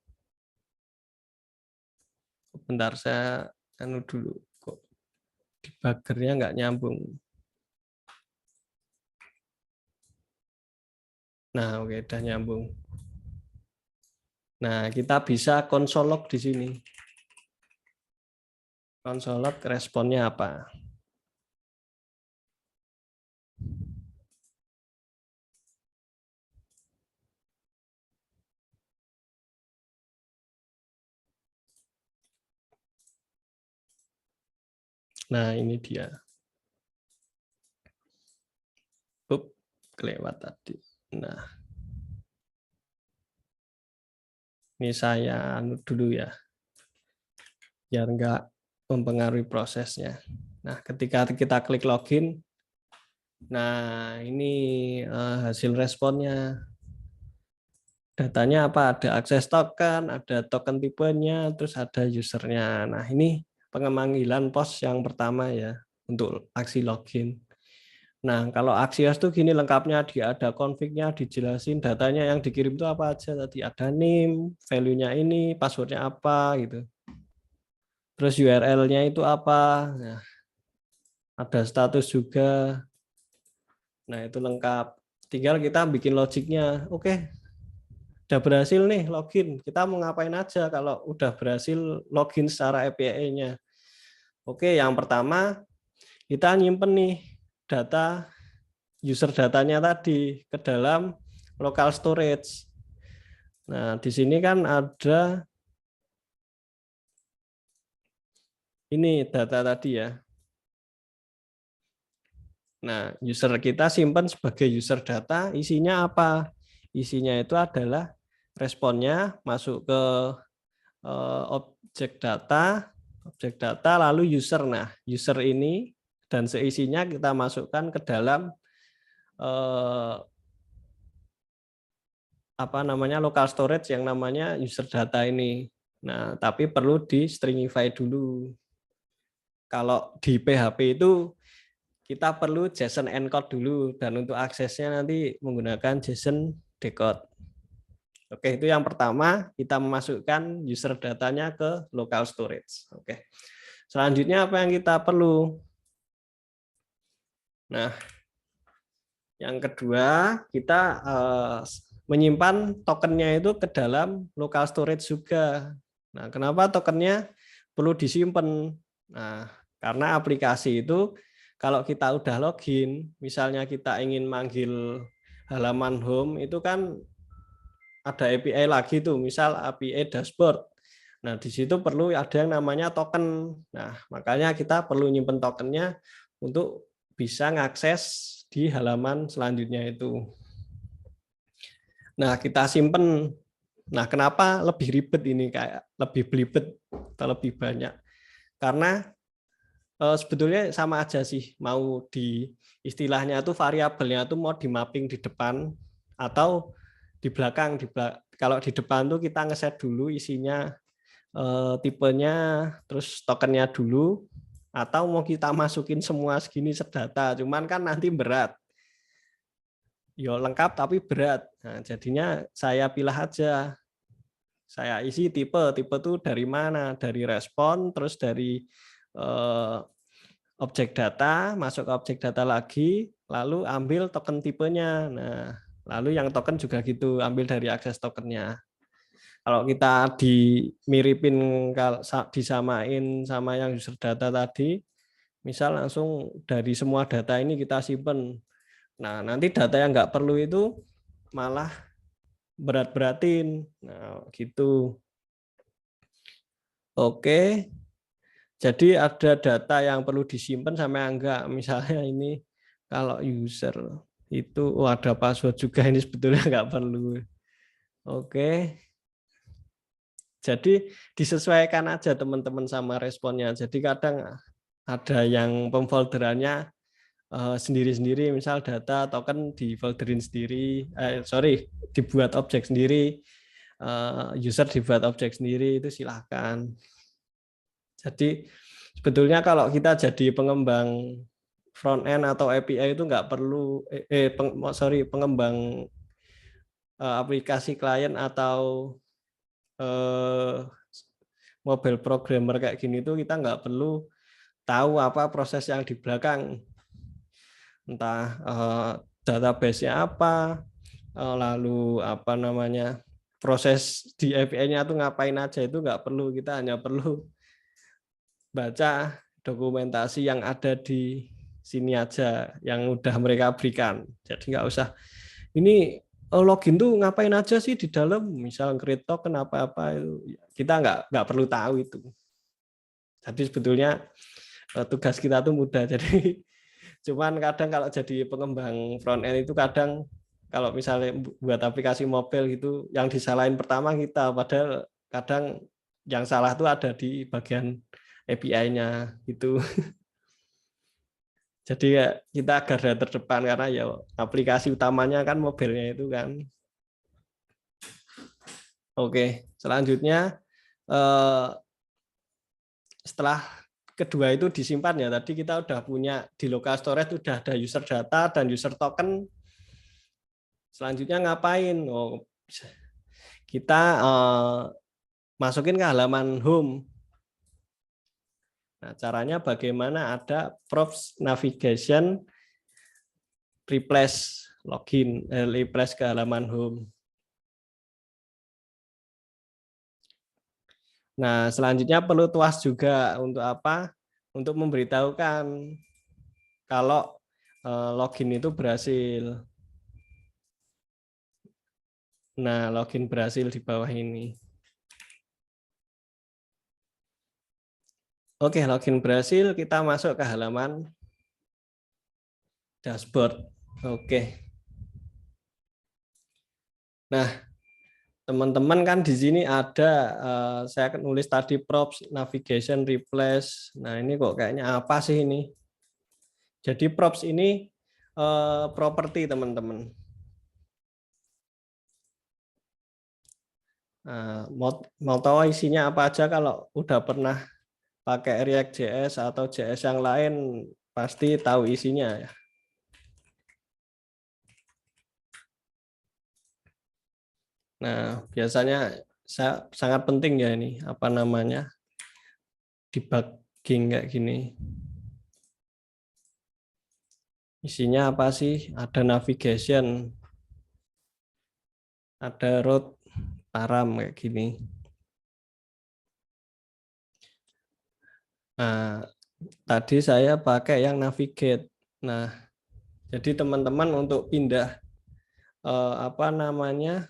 Bentar, saya dulu, kok debuggernya nggak nyambung. Nah, oke, udah nyambung. Nah, kita bisa console log di sini. Console log responnya apa? Nah, ini dia. Kelewat tadi. Nah, ini saya dulu ya, biar nggak mempengaruhi prosesnya. Nah, ketika kita klik login, nah ini hasil responnya. Datanya apa? Ada akses token, ada token tipenya, terus ada usernya. Nah, ini pemanggilan post yang pertama ya untuk aksi login. Nah, kalau Axios tuh gini lengkapnya, dia ada config-nya, dijelasin datanya yang dikirim itu apa aja tadi, ada name, value-nya ini, password-nya apa gitu. Terus URL-nya itu apa? Nah, ada status juga. Nah, itu lengkap. Tinggal kita bikin logiknya. Oke. Udah berhasil nih login. Kita mau ngapain aja kalau udah berhasil login secara API-nya? Oke, yang pertama kita nyimpen nih data user datanya tadi ke dalam local storage. Nah, di sini kan ada ini data tadi ya. Nah, user kita simpan sebagai user data, isinya apa? Isinya itu adalah responnya masuk ke objek data lalu user. Nah, user ini dan seisinya kita masukkan ke dalam local storage yang namanya user data ini. Nah, tapi perlu di stringify dulu. Kalau di PHP itu kita perlu JSON encode dulu, dan untuk aksesnya nanti menggunakan JSON decode. Oke, itu yang pertama, kita memasukkan user datanya ke local storage. Oke. Selanjutnya apa yang kita perlu? Nah, yang kedua, kita menyimpan tokennya itu ke dalam local storage juga. Nah, kenapa tokennya perlu disimpan? Nah, karena aplikasi itu kalau kita udah login, misalnya kita ingin manggil halaman home, itu kan ada API lagi tuh, misal API dashboard. Nah, di situ perlu ada yang namanya token. Nah, makanya kita perlu nyimpen tokennya untuk bisa ngakses di halaman selanjutnya itu. Nah, kita simpen. Nah, kenapa lebih ribet ini, kayak lebih belibet atau lebih banyak? Karena sebetulnya sama aja sih, mau di istilahnya itu variabelnya itu mau di mapping di depan atau di belakang. Kalau di depan tuh kita ngeset dulu isinya, tipenya, terus tokennya dulu, atau mau kita masukin semua segini sedata, cuman kan nanti berat. Yo lengkap tapi berat. Nah, jadinya saya pilih aja. Saya isi tipe tuh dari mana? Dari respon, terus dari objek data, masuk ke objek data lagi, lalu ambil token tipenya. Nah, lalu yang token juga gitu, ambil dari akses tokennya. Kalau kita dimiripin, disamain sama yang user data tadi, misal langsung dari semua data ini kita simpen. Nah, nanti data yang nggak perlu itu malah berat-beratin. Nah, gitu. Oke. Jadi ada data yang perlu disimpan sama enggak. Misalnya ini kalau user itu ada password juga, ini sebetulnya nggak perlu. Oke. Jadi disesuaikan aja teman-teman sama responnya. Jadi kadang ada yang pemfolderannya sendiri-sendiri, misal data token di folderin sendiri, dibuat objek sendiri, user dibuat objek sendiri, itu silahkan. Jadi sebetulnya kalau kita jadi pengembang front end atau API itu nggak perlu pengembang aplikasi klien atau mobile programmer kayak gini tuh kita nggak perlu tahu apa proses yang di belakang, entah database-nya apa, lalu apa namanya proses di API-nya tuh ngapain aja, itu nggak perlu. Kita hanya perlu baca dokumentasi yang ada di sini aja yang udah mereka berikan. Jadi nggak usah ini login tuh ngapain aja sih di dalam, misal create token apa-apa, itu kita nggak perlu tahu itu. Jadi sebetulnya tugas kita tuh mudah. Jadi cuman kadang kalau jadi pengembang front end itu kadang kalau misalnya buat aplikasi mobile gitu, yang disalahin pertama kita, padahal kadang yang salah tuh ada di bagian API-nya gitu. Jadi ya kita garda terdepan karena ya aplikasi utamanya kan mobilnya itu kan. Oke, selanjutnya setelah kedua itu disimpan ya, tadi kita udah punya di local storage, udah ada user data dan user token. Selanjutnya ngapain? Kita masukin ke halaman home. Nah, caranya bagaimana? Ada props navigation replace login, replace ke halaman home. Nah, selanjutnya perlu tuas juga untuk apa? Untuk memberitahukan kalau login itu berhasil. Nah, login berhasil di bawah ini. Oke, login berhasil, kita masuk ke halaman dashboard. Oke. Nah, teman-teman kan di sini ada, saya akan nulis tadi props, navigation, replace. Nah, ini kok kayaknya apa sih ini? Jadi props ini properti, teman-teman. Nah, mau tahu isinya apa aja, kalau udah pernah pakai React.js atau JS yang lain pasti tahu isinya ya. Nah, biasanya sangat penting ya ini, apa namanya, debugging kayak gini. Isinya apa sih? Ada navigation, ada route, param kayak gini. Nah, tadi saya pakai yang navigate. Nah, jadi teman-teman untuk pindah apa namanya,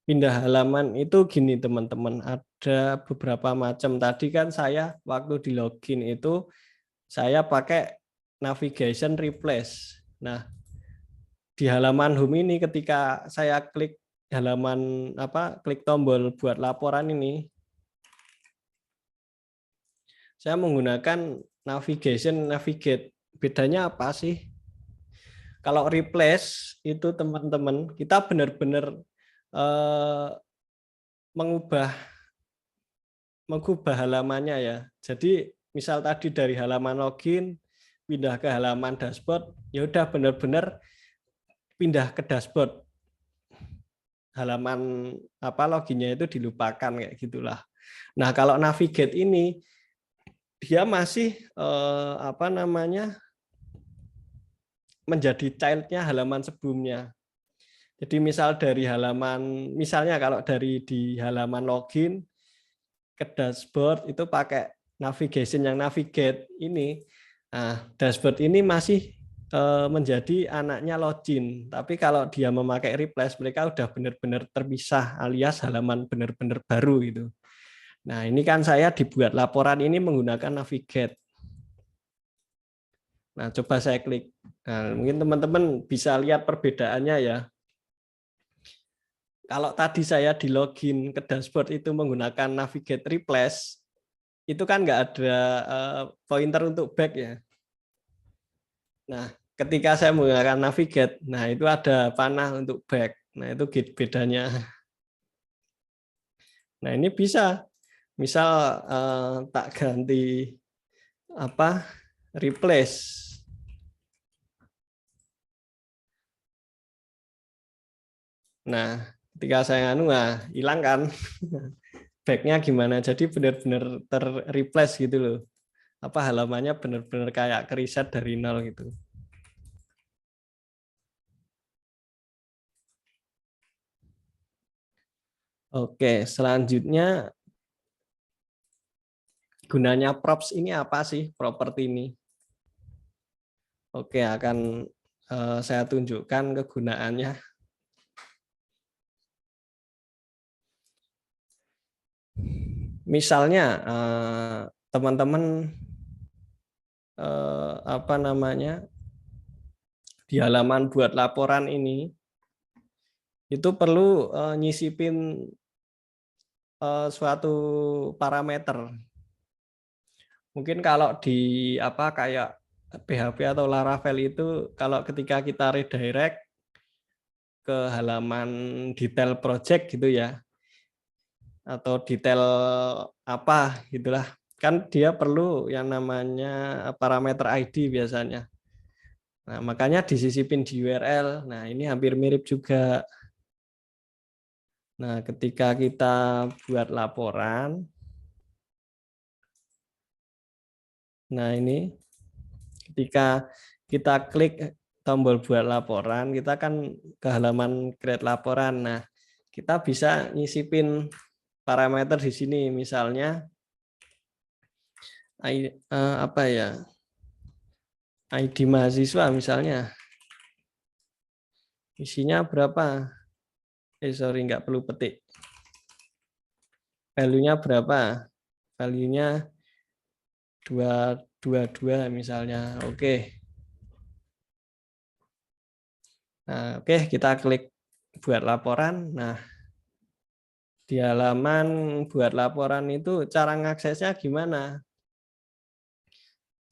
pindah halaman itu gini teman-teman, ada beberapa macam. Tadi kan saya waktu di login itu saya pakai navigation replace. Nah, di halaman home ini ketika saya klik halaman klik tombol buat laporan ini, saya menggunakan navigate. Bedanya apa sih? Kalau replace itu teman-teman, kita benar-benar mengubah halamannya ya. Jadi misal tadi dari halaman login pindah ke halaman dashboard, ya udah benar-benar pindah ke dashboard. Halaman loginnya itu dilupakan kayak gitulah. Nah, kalau navigate ini dia masih menjadi child-nya halaman sebelumnya. Jadi misal dari halaman, misalnya kalau dari di halaman login ke dashboard itu pakai navigation yang navigate ini, nah, dashboard ini masih menjadi anaknya login. Tapi kalau dia memakai replace, mereka udah benar-benar terpisah, alias halaman benar-benar baru gitu. Nah, ini kan saya dibuat laporan ini menggunakan navigate. Nah, coba saya klik. Nah, mungkin teman-teman bisa lihat perbedaannya ya. Kalau tadi saya di login ke dashboard itu menggunakan navigate replace, itu kan nggak ada pointer untuk back ya. Nah, ketika saya menggunakan navigate, nah itu ada panah untuk back. Nah, itu bedanya. Nah, ini bisa. Misal tak ganti replace. Nah, ketika saya hilang kan backnya gimana? Jadi benar-benar ter-replace gitu loh. Halamannya benar-benar kayak kereset dari nol gitu. Oke, selanjutnya gunanya props ini apa sih, properti ini? Oke, akan saya tunjukkan kegunaannya. Misalnya teman-teman di halaman buat laporan ini itu perlu nyisipin suatu parameter. Mungkin kalau di kayak PHP atau Laravel itu kalau ketika kita redirect ke halaman detail project gitu ya, atau detail gitulah, kan dia perlu yang namanya parameter ID biasanya. Nah, makanya disisipin di URL. Nah, ini hampir mirip juga. Nah, ketika kita buat laporan, nah ini ketika kita klik tombol buat laporan, kita kan ke halaman create laporan. Nah, kita bisa nyisipin parameter di sini, misalnya ID mahasiswa misalnya. Isinya berapa? Sorry, nggak perlu petik. Value-nya berapa? Value-nya 222 misalnya. Oke. Nah, oke, kita klik buat laporan. Nah, di halaman buat laporan itu cara ngaksesnya gimana?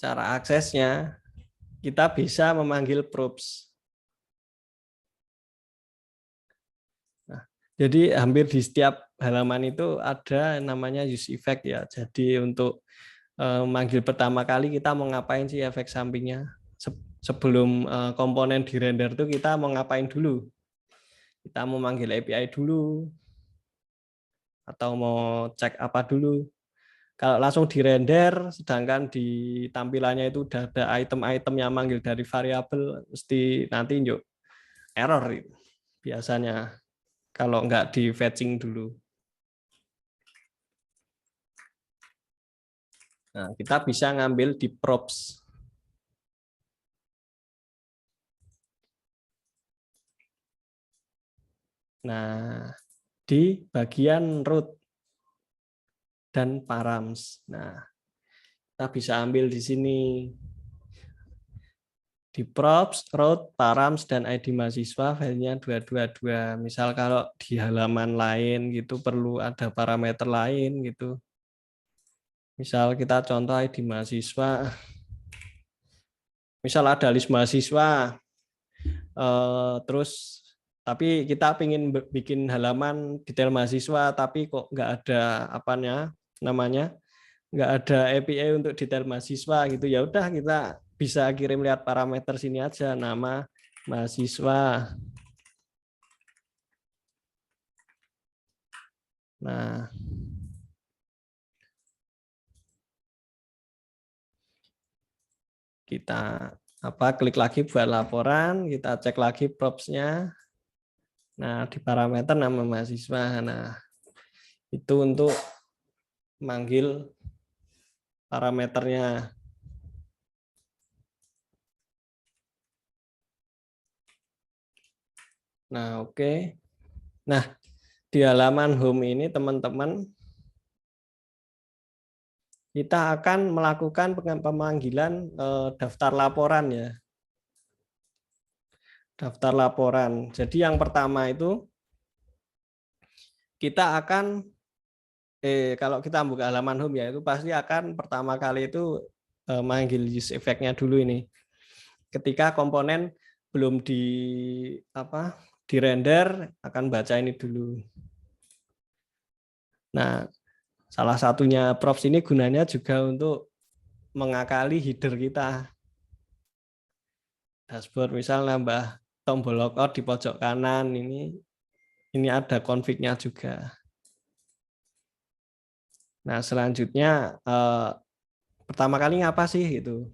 Cara aksesnya kita bisa memanggil props. Nah, jadi hampir di setiap halaman itu ada namanya use effect ya. Jadi untuk manggil pertama kali kita mau ngapain sih efek sampingnya? Sebelum komponen di render tuh kita mau ngapain dulu? Kita mau manggil API dulu atau mau cek apa dulu? Kalau langsung di render, sedangkan di tampilannya itu udah ada item-item yang manggil dari variabel, mesti nanti yuk error biasanya kalau nggak di fetching dulu. Nah, kita bisa ngambil di props. Nah, di bagian root dan params. Nah, kita bisa ambil di sini. Di props, root, params, dan ID mahasiswa filenya 222. Misal kalau di halaman lain gitu perlu ada parameter lain gitu. Misal kita contoh ID mahasiswa. Misal ada list mahasiswa, terus tapi kita ingin bikin halaman detail mahasiswa, tapi kok nggak ada nggak ada API untuk detail mahasiswa gitu. Ya udah kita bisa kirim lihat parameter sini aja, nama mahasiswa. Nah, kita klik lagi buat laporan, kita cek lagi props-nya. Nah, di parameter nama mahasiswa. Nah, itu untuk manggil parameternya. Nah, oke. Nah, di halaman home ini teman-teman kita akan melakukan pemanggilan daftar laporan ya. Daftar laporan. Jadi yang pertama itu kita akan kalau kita buka halaman home ya itu pasti akan pertama kali itu manggil use effect-nya dulu ini. Ketika komponen belum di render akan baca ini dulu. Nah, salah satunya props ini gunanya juga untuk mengakali header kita. Dashboard misal nambah tombol logout di pojok kanan ini ada config-nya juga. Nah, selanjutnya pertama kali ngapa sih itu?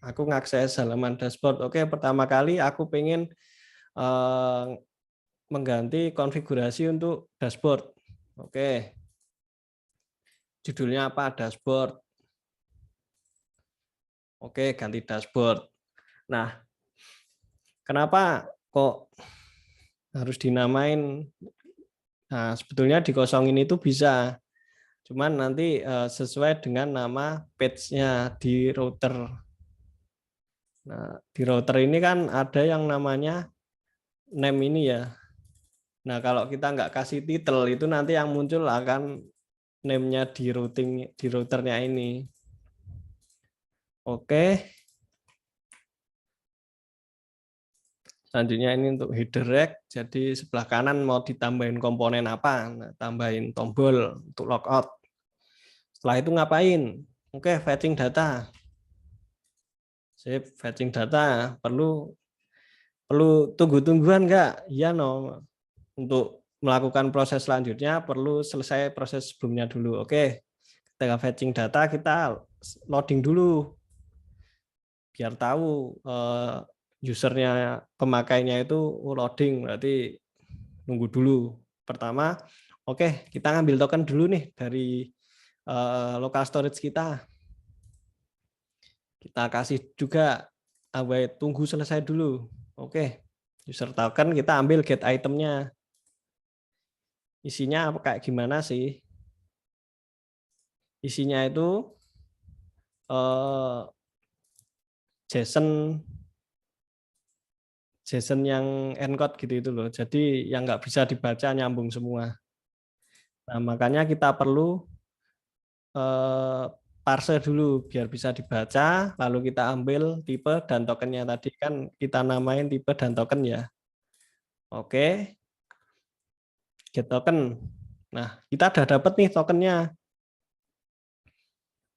Aku ngakses halaman dashboard. Oke, pertama kali aku pengen mengganti konfigurasi untuk dashboard. Oke. Judulnya apa? Dashboard. Oke, ganti dashboard. Nah, kenapa kok harus dinamain? Nah, sebetulnya dikosongin itu bisa. Cuman nanti sesuai dengan nama page-nya di router. Nah, di router ini kan ada yang namanya name ini ya. Nah, kalau kita nggak kasih title itu nanti yang muncul akan name-nya di routernya ini. Oke. Selanjutnya ini untuk header reg. Jadi sebelah kanan mau ditambahin komponen apa? Nah, tambahin tombol untuk logout. Setelah itu ngapain? Oke, fetching data. Sip, fetching data. Perlu tunggu-tungguan nggak? Iya, no. Untuk melakukan proses selanjutnya perlu selesai proses sebelumnya dulu. Oke, ketika fetching data kita loading dulu biar tahu usernya pemakainya itu loading, berarti nunggu dulu. Pertama, oke kita ngambil token dulu nih dari local storage kita. Kita kasih juga await tunggu selesai dulu. Oke, user token kita ambil get itemnya. Isinya kayak gimana sih? Isinya itu JSON yang encode gitu itu loh. Jadi yang nggak bisa dibaca nyambung semua. Nah, makanya kita perlu parse dulu biar bisa dibaca, lalu kita ambil tipe dan tokennya. Tadi kan kita namain tipe dan token ya. Oke, get token. Nah, kita udah dapat nih tokennya.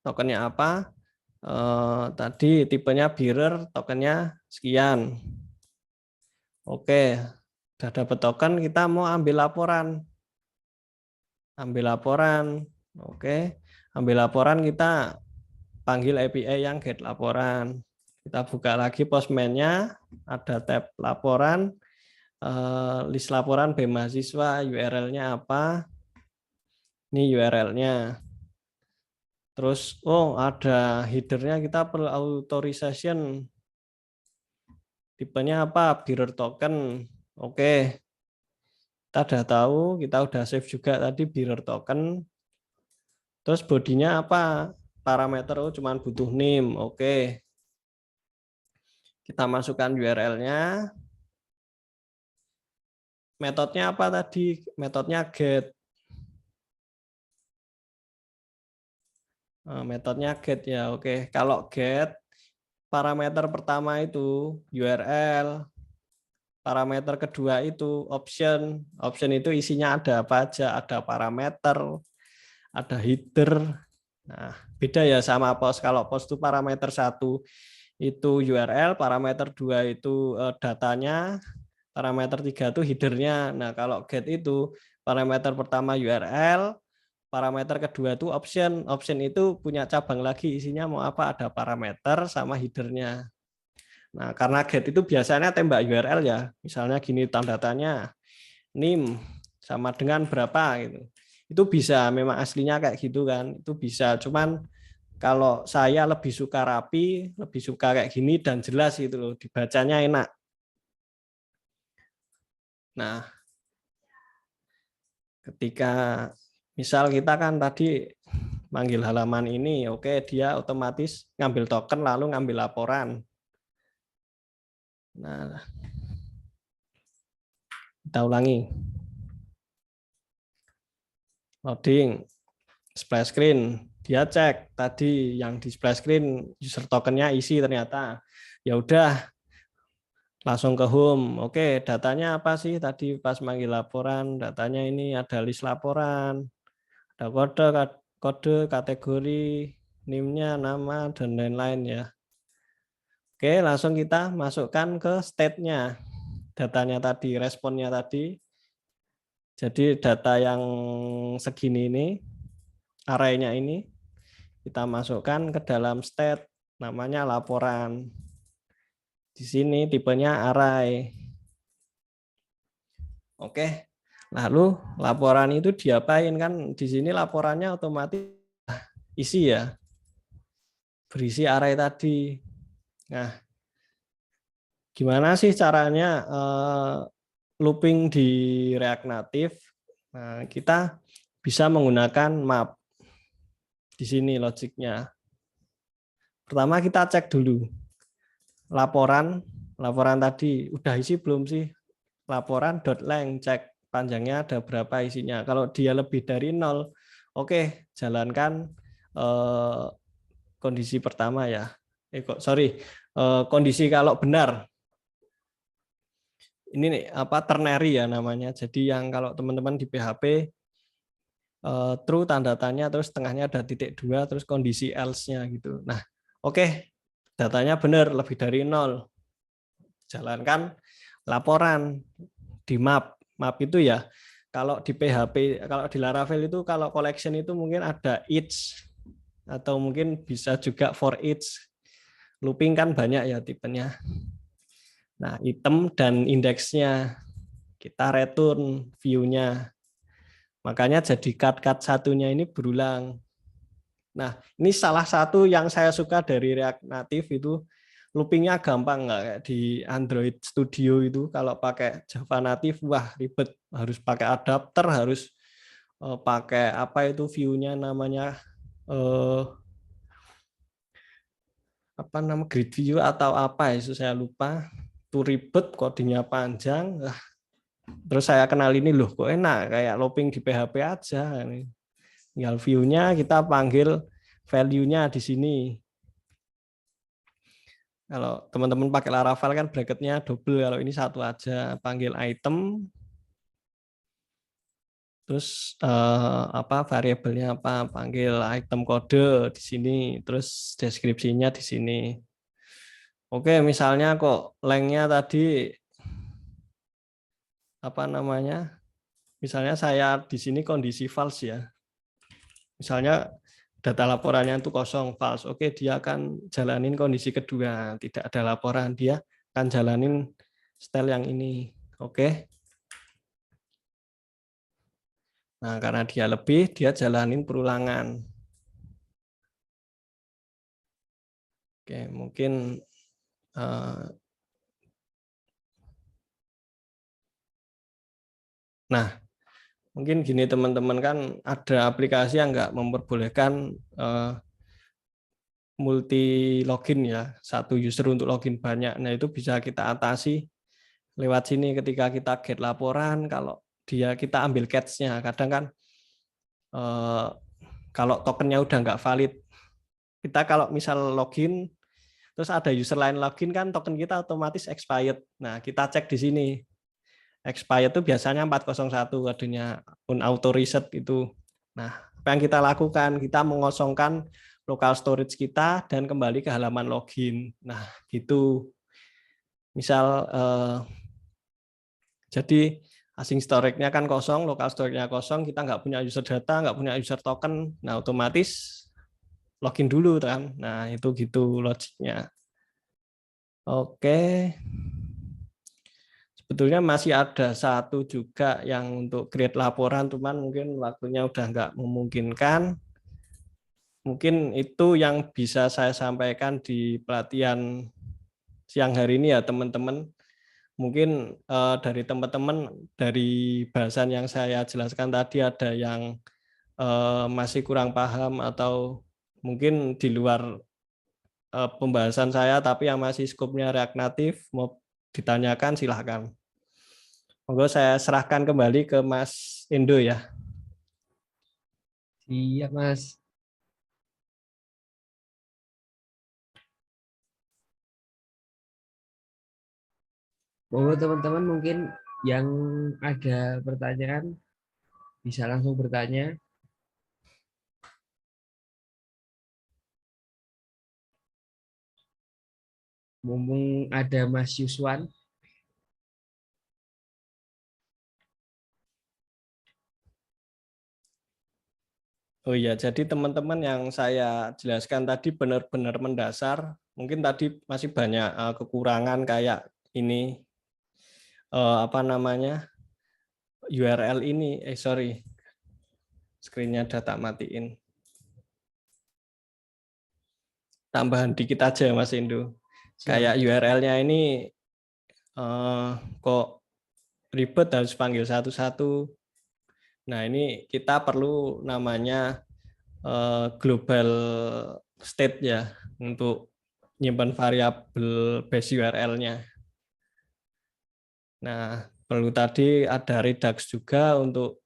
Tokennya apa? Tadi tipenya bearer, tokennya sekian. Oke, udah dapat token, kita mau ambil laporan. Ambil laporan. Oke, ambil laporan, kita panggil API yang get laporan. Kita buka lagi Postman-nya, ada tab laporan, list laporan B mahasiswa, URL-nya apa? Ini URL-nya. Terus, oh ada header-nya, kita perlu authorization. Tipenya apa? Bearer token. Oke. Kita udah tahu, kita udah save juga tadi bearer token. Terus bodinya apa? Parameter, oh cuman butuh name. Oke. Kita masukkan URL-nya. Metodenya apa tadi? Metodenya get. Metodenya get ya. Oke, kalau get parameter pertama itu URL, parameter kedua itu option. Option itu isinya ada apa aja? Ada parameter, ada header. Nah, beda ya sama post. Kalau post itu parameter 1 itu URL, parameter 2 itu datanya, parameter 3 itu headernya. Nah, kalau get itu parameter pertama URL, parameter kedua itu option. Option itu punya cabang lagi, isinya mau apa? Ada parameter sama headernya. Nah, karena get itu biasanya tembak URL ya. Misalnya gini, tanda tanya name sama dengan berapa gitu. Itu bisa, memang aslinya kayak gitu kan. Itu bisa, cuman kalau saya lebih suka rapi, lebih suka kayak gini dan jelas gitu loh, dibacanya enak. Nah, ketika misal kita kan tadi manggil halaman ini, oke, dia otomatis ngambil token lalu ngambil laporan. Nah, kita ulangi. Loading, splash screen, dia cek tadi yang di splash screen user tokennya isi ternyata. Ya udah, langsung ke home. Oke, datanya apa sih tadi pas manggil laporan? Datanya ini ada list laporan, ada kode, kategori, NIM-nya, nama, dan lain-lain ya. Oke, langsung kita masukkan ke state-nya. Datanya tadi, responnya tadi. Jadi data yang segini ini, array-nya ini, kita masukkan ke dalam state, namanya laporan. Di sini tipenya array. Oke, lalu laporan itu diapain kan? Di sini laporannya otomatis isi ya, berisi array tadi. Nah, gimana sih caranya looping di React Native? Nah, kita bisa menggunakan map. Di sini logiknya. Pertama kita cek dulu laporan tadi udah isi belum sih? Laporan.length, cek panjangnya ada berapa isinya. Kalau dia lebih dari 0, oke, jalankan kondisi pertama ya. Kondisi kalau benar. Ini nih, apa ternary ya namanya. Jadi yang kalau teman-teman di PHP true tanda tanya terus tengahnya ada titik 2 terus kondisi else-nya gitu. Nah, oke, datanya benar lebih dari 0. Jalankan laporan di map. Map itu ya kalau di PHP, kalau di Laravel itu kalau collection itu mungkin ada each atau mungkin bisa juga for each. Looping kan banyak ya tipenya. Nah, item dan indeksnya kita return view-nya. Makanya jadi cut satunya ini berulang. Nah, ini salah satu yang saya suka dari React Native itu loopingnya gampang, nggak kayak di Android Studio itu. Kalau pakai Java Native, wah ribet. Harus pakai adapter, harus pakai apa itu view-nya namanya apa nama grid view atau apa itu saya lupa, itu ribet, kodenya panjang. Terus saya kenal ini loh, kok enak kayak looping di PHP aja. Tinggal view-nya kita panggil value-nya di sini. Kalau teman-teman pakai Laravel kan bracketnya double, kalau ini satu aja, panggil item. Terus apa variabelnya apa, panggil item kode di sini, terus deskripsinya di sini. Oke, misalnya kok length-nya tadi apa namanya? Misalnya saya di sini kondisi false ya. Misalnya data laporannya itu kosong, false. Oke, dia akan jalanin kondisi kedua, tidak ada laporan, dia akan jalanin style yang ini. Oke. Nah, karena dia lebih, dia jalanin perulangan. Oke, mungkin nah, mungkin gini teman-teman, kan ada aplikasi yang nggak memperbolehkan multi login ya, satu user untuk login banyak. Nah, itu bisa kita atasi lewat sini ketika kita get laporan. Kalau kita ambil catch-nya, kadang kan kalau tokennya udah nggak valid, kita kalau misal login terus ada user lain login kan token kita otomatis expired. Nah, kita cek di sini. Expired itu biasanya 401 kodenya, unautorized itu. Nah, apa yang kita lakukan? Kita mengosongkan local storage kita dan kembali ke halaman login. Nah, gitu. Misal jadi async storage-nya kan kosong, local storage-nya kosong, kita nggak punya user data, nggak punya user token, nah otomatis login dulu kan. Nah, itu gitu logiknya. Oke. Sebetulnya masih ada satu juga yang untuk create laporan, cuman mungkin waktunya udah nggak memungkinkan. Mungkin itu yang bisa saya sampaikan di pelatihan siang hari ini ya teman-teman. Mungkin dari teman-teman, dari bahasan yang saya jelaskan tadi ada yang masih kurang paham atau mungkin di luar pembahasan saya tapi yang masih skopnya React Native mau ditanyakan silahkan. Monggo saya serahkan kembali ke Mas Indo ya. Iya, Mas. Monggo teman-teman mungkin yang ada pertanyaan bisa langsung bertanya. Mumpung ada Mas Yuswan. Oh iya, jadi teman-teman yang saya jelaskan tadi benar-benar mendasar. Mungkin tadi masih banyak kekurangan kayak ini apa namanya URL ini. Sorry, screen-nya data matiin. Tambahan dikit aja Mas Indo. Kayak URL-nya ini kok ribet harus panggil satu-satu. Nah, ini kita perlu namanya global state ya untuk nyimpan variabel base URL-nya. Nah, perlu tadi ada Redux juga untuk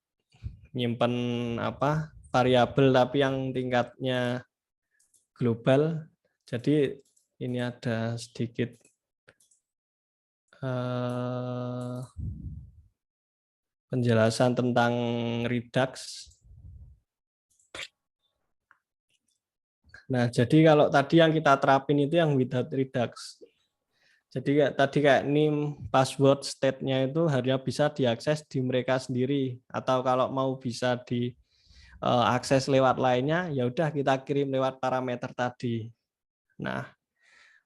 nyimpan apa variabel tapi yang tingkatnya global. Jadi ini ada sedikit penjelasan tentang Redux. Nah, jadi kalau tadi yang kita terapin itu yang without Redux. Jadi tadi kayak name, password, state-nya itu harusnya bisa diakses di mereka sendiri. Atau kalau mau bisa diakses lewat lainnya, ya udah kita kirim lewat parameter tadi. Nah,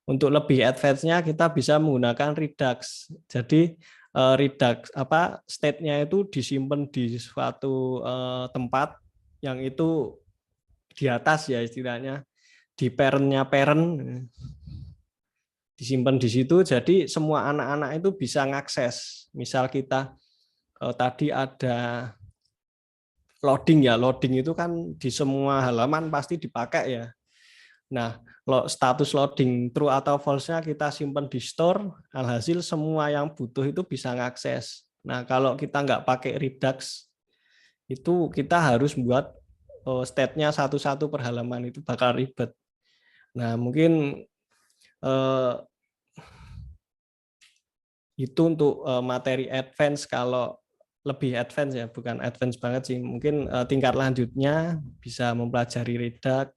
untuk lebih advance-nya kita bisa menggunakan Redux. Jadi Redux apa state-nya itu disimpan di suatu tempat yang itu di atas ya istilahnya, di parent-nya parent disimpan di situ, jadi semua anak-anak itu bisa ngakses. Misal kita tadi ada loading ya, loading itu kan di semua halaman pasti dipakai ya. Nah, status loading true atau false-nya kita simpan di store, alhasil semua yang butuh itu bisa ngakses. Nah, kalau kita nggak pakai Redux, itu kita harus buat state-nya satu-satu per halaman, itu bakal ribet. Nah, mungkin itu untuk materi advance. Kalau lebih advance ya, bukan advance banget sih, mungkin tingkat lanjutnya bisa mempelajari Redux,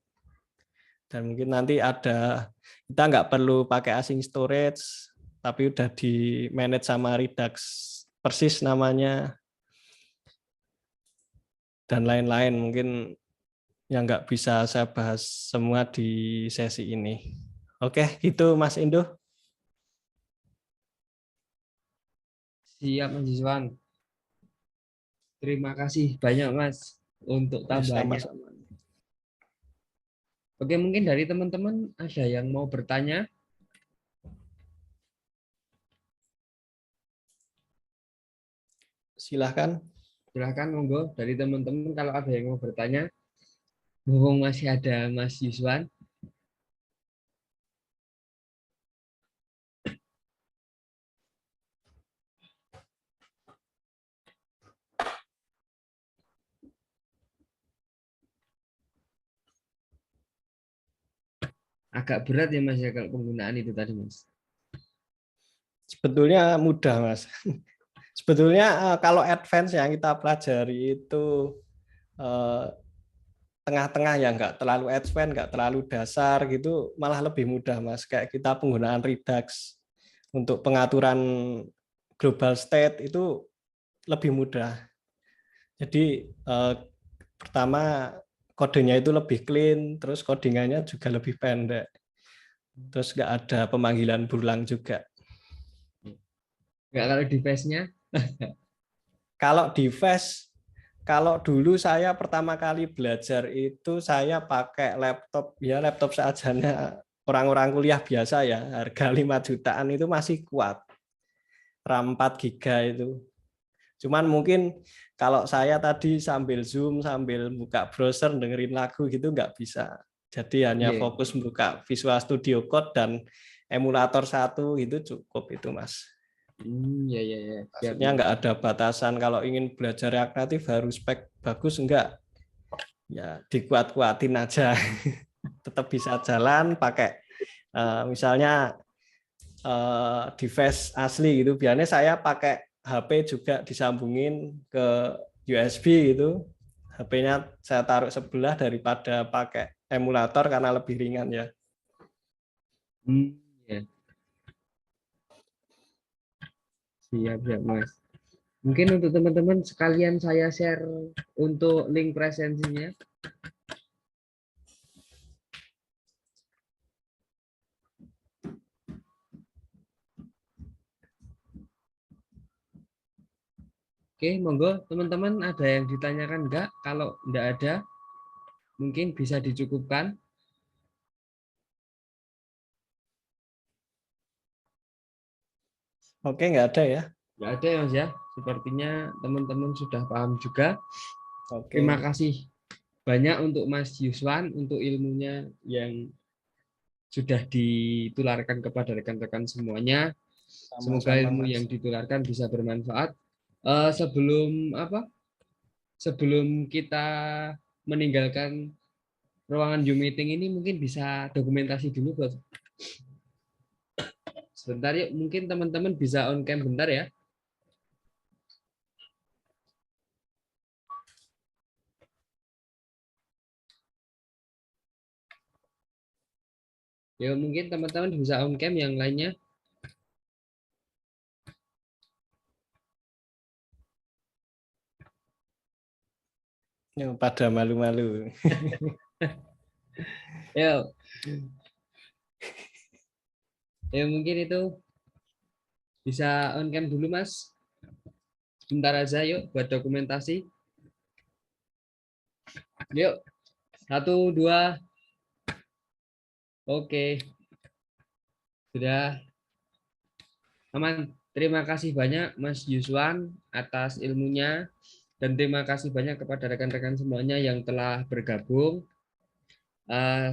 dan mungkin nanti ada, kita nggak perlu pakai async storage, tapi udah di manage sama Redux persis namanya, dan lain-lain mungkin yang nggak bisa saya bahas semua di sesi ini. Oke, gitu Mas Indo. Siap Mas Yuswan. Terima kasih banyak Mas untuk tambahannya. Sama-sama. Oke, mungkin dari teman-teman ada yang mau bertanya? Silahkan. Silahkan monggo dari teman-teman kalau ada yang mau bertanya. Mumpung masih ada Mas Yuswan. Agak berat ya Mas ya kalau penggunaan itu tadi Mas. Sebetulnya mudah Mas. Sebetulnya kalau advance yang kita pelajari itu tengah-tengah, ya nggak terlalu advance, nggak terlalu dasar gitu, malah lebih mudah Mas. Kayak kita penggunaan Redux untuk pengaturan global state itu lebih mudah. Jadi pertama kodenya itu lebih clean, terus codingannya juga lebih pendek, terus nggak ada pemanggilan berulang juga. Nggak kalau device-nya? Kalau device, kalau dulu saya pertama kali belajar itu saya pakai laptop, ya laptop seadanya orang-orang kuliah biasa ya, harga 5 jutaan itu masih kuat. RAM 4 GB itu. Cuman mungkin kalau saya tadi sambil Zoom, sambil buka browser, dengerin lagu gitu nggak bisa. Jadi hanya fokus buka Visual Studio Code dan emulator 1 gitu cukup itu Mas. Ya, ya, ya. Maksudnya nggak ada batasan kalau ingin belajar React Native harus spek bagus, enggak. Ya dikuat-kuatin aja. Tetap bisa jalan pakai misalnya device asli gitu. Biasanya saya pakai HP juga disambungin ke USB gitu. HP-nya saya taruh sebelah daripada pakai emulator karena lebih ringan ya. Ya. Siap, siap Mas. Mungkin untuk teman-teman sekalian saya share untuk link presensinya. Oke, monggo teman-teman ada yang ditanyakan enggak? Kalau enggak ada, mungkin bisa dicukupkan. Oke, nggak ada ya? Enggak ada ya Mas ya. Sepertinya teman-teman sudah paham juga. Oke. Terima kasih banyak untuk Mas Yuswan untuk ilmunya yang sudah ditularkan kepada rekan-rekan semuanya. Semoga ilmu yang ditularkan bisa bermanfaat. Sebelum kita meninggalkan ruangan Zoom meeting ini, mungkin bisa dokumentasi dulu buat sebentar yuk. Mungkin teman-teman bisa on cam bentar ya. Ya mungkin teman-teman bisa on cam, yang lainnya. Yang pada malu-malu. Ya. Ya mungkin itu bisa on cam dulu Mas. Sebentar aja yuk buat dokumentasi. Yuk. 1, 2. Oke. Sudah aman. Terima kasih banyak Mas Yuswan atas ilmunya. Dan terima kasih banyak kepada rekan-rekan semuanya yang telah bergabung.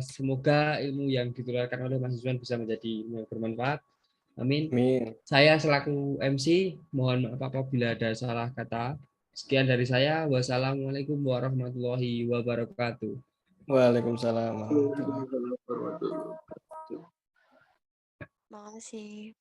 Semoga ilmu yang ditularkan oleh Mas Yuswan bisa menjadi ilmu yang bermanfaat. Amin. Amin. Saya selaku MC, mohon maaf apabila ada salah kata. Sekian dari saya. Wassalamualaikum warahmatullahi wabarakatuh. Waalaikumsalam warahmatullahi wabarakatuh. Waalaikumsalam warahmatullahi wabarakatuh. Makasih.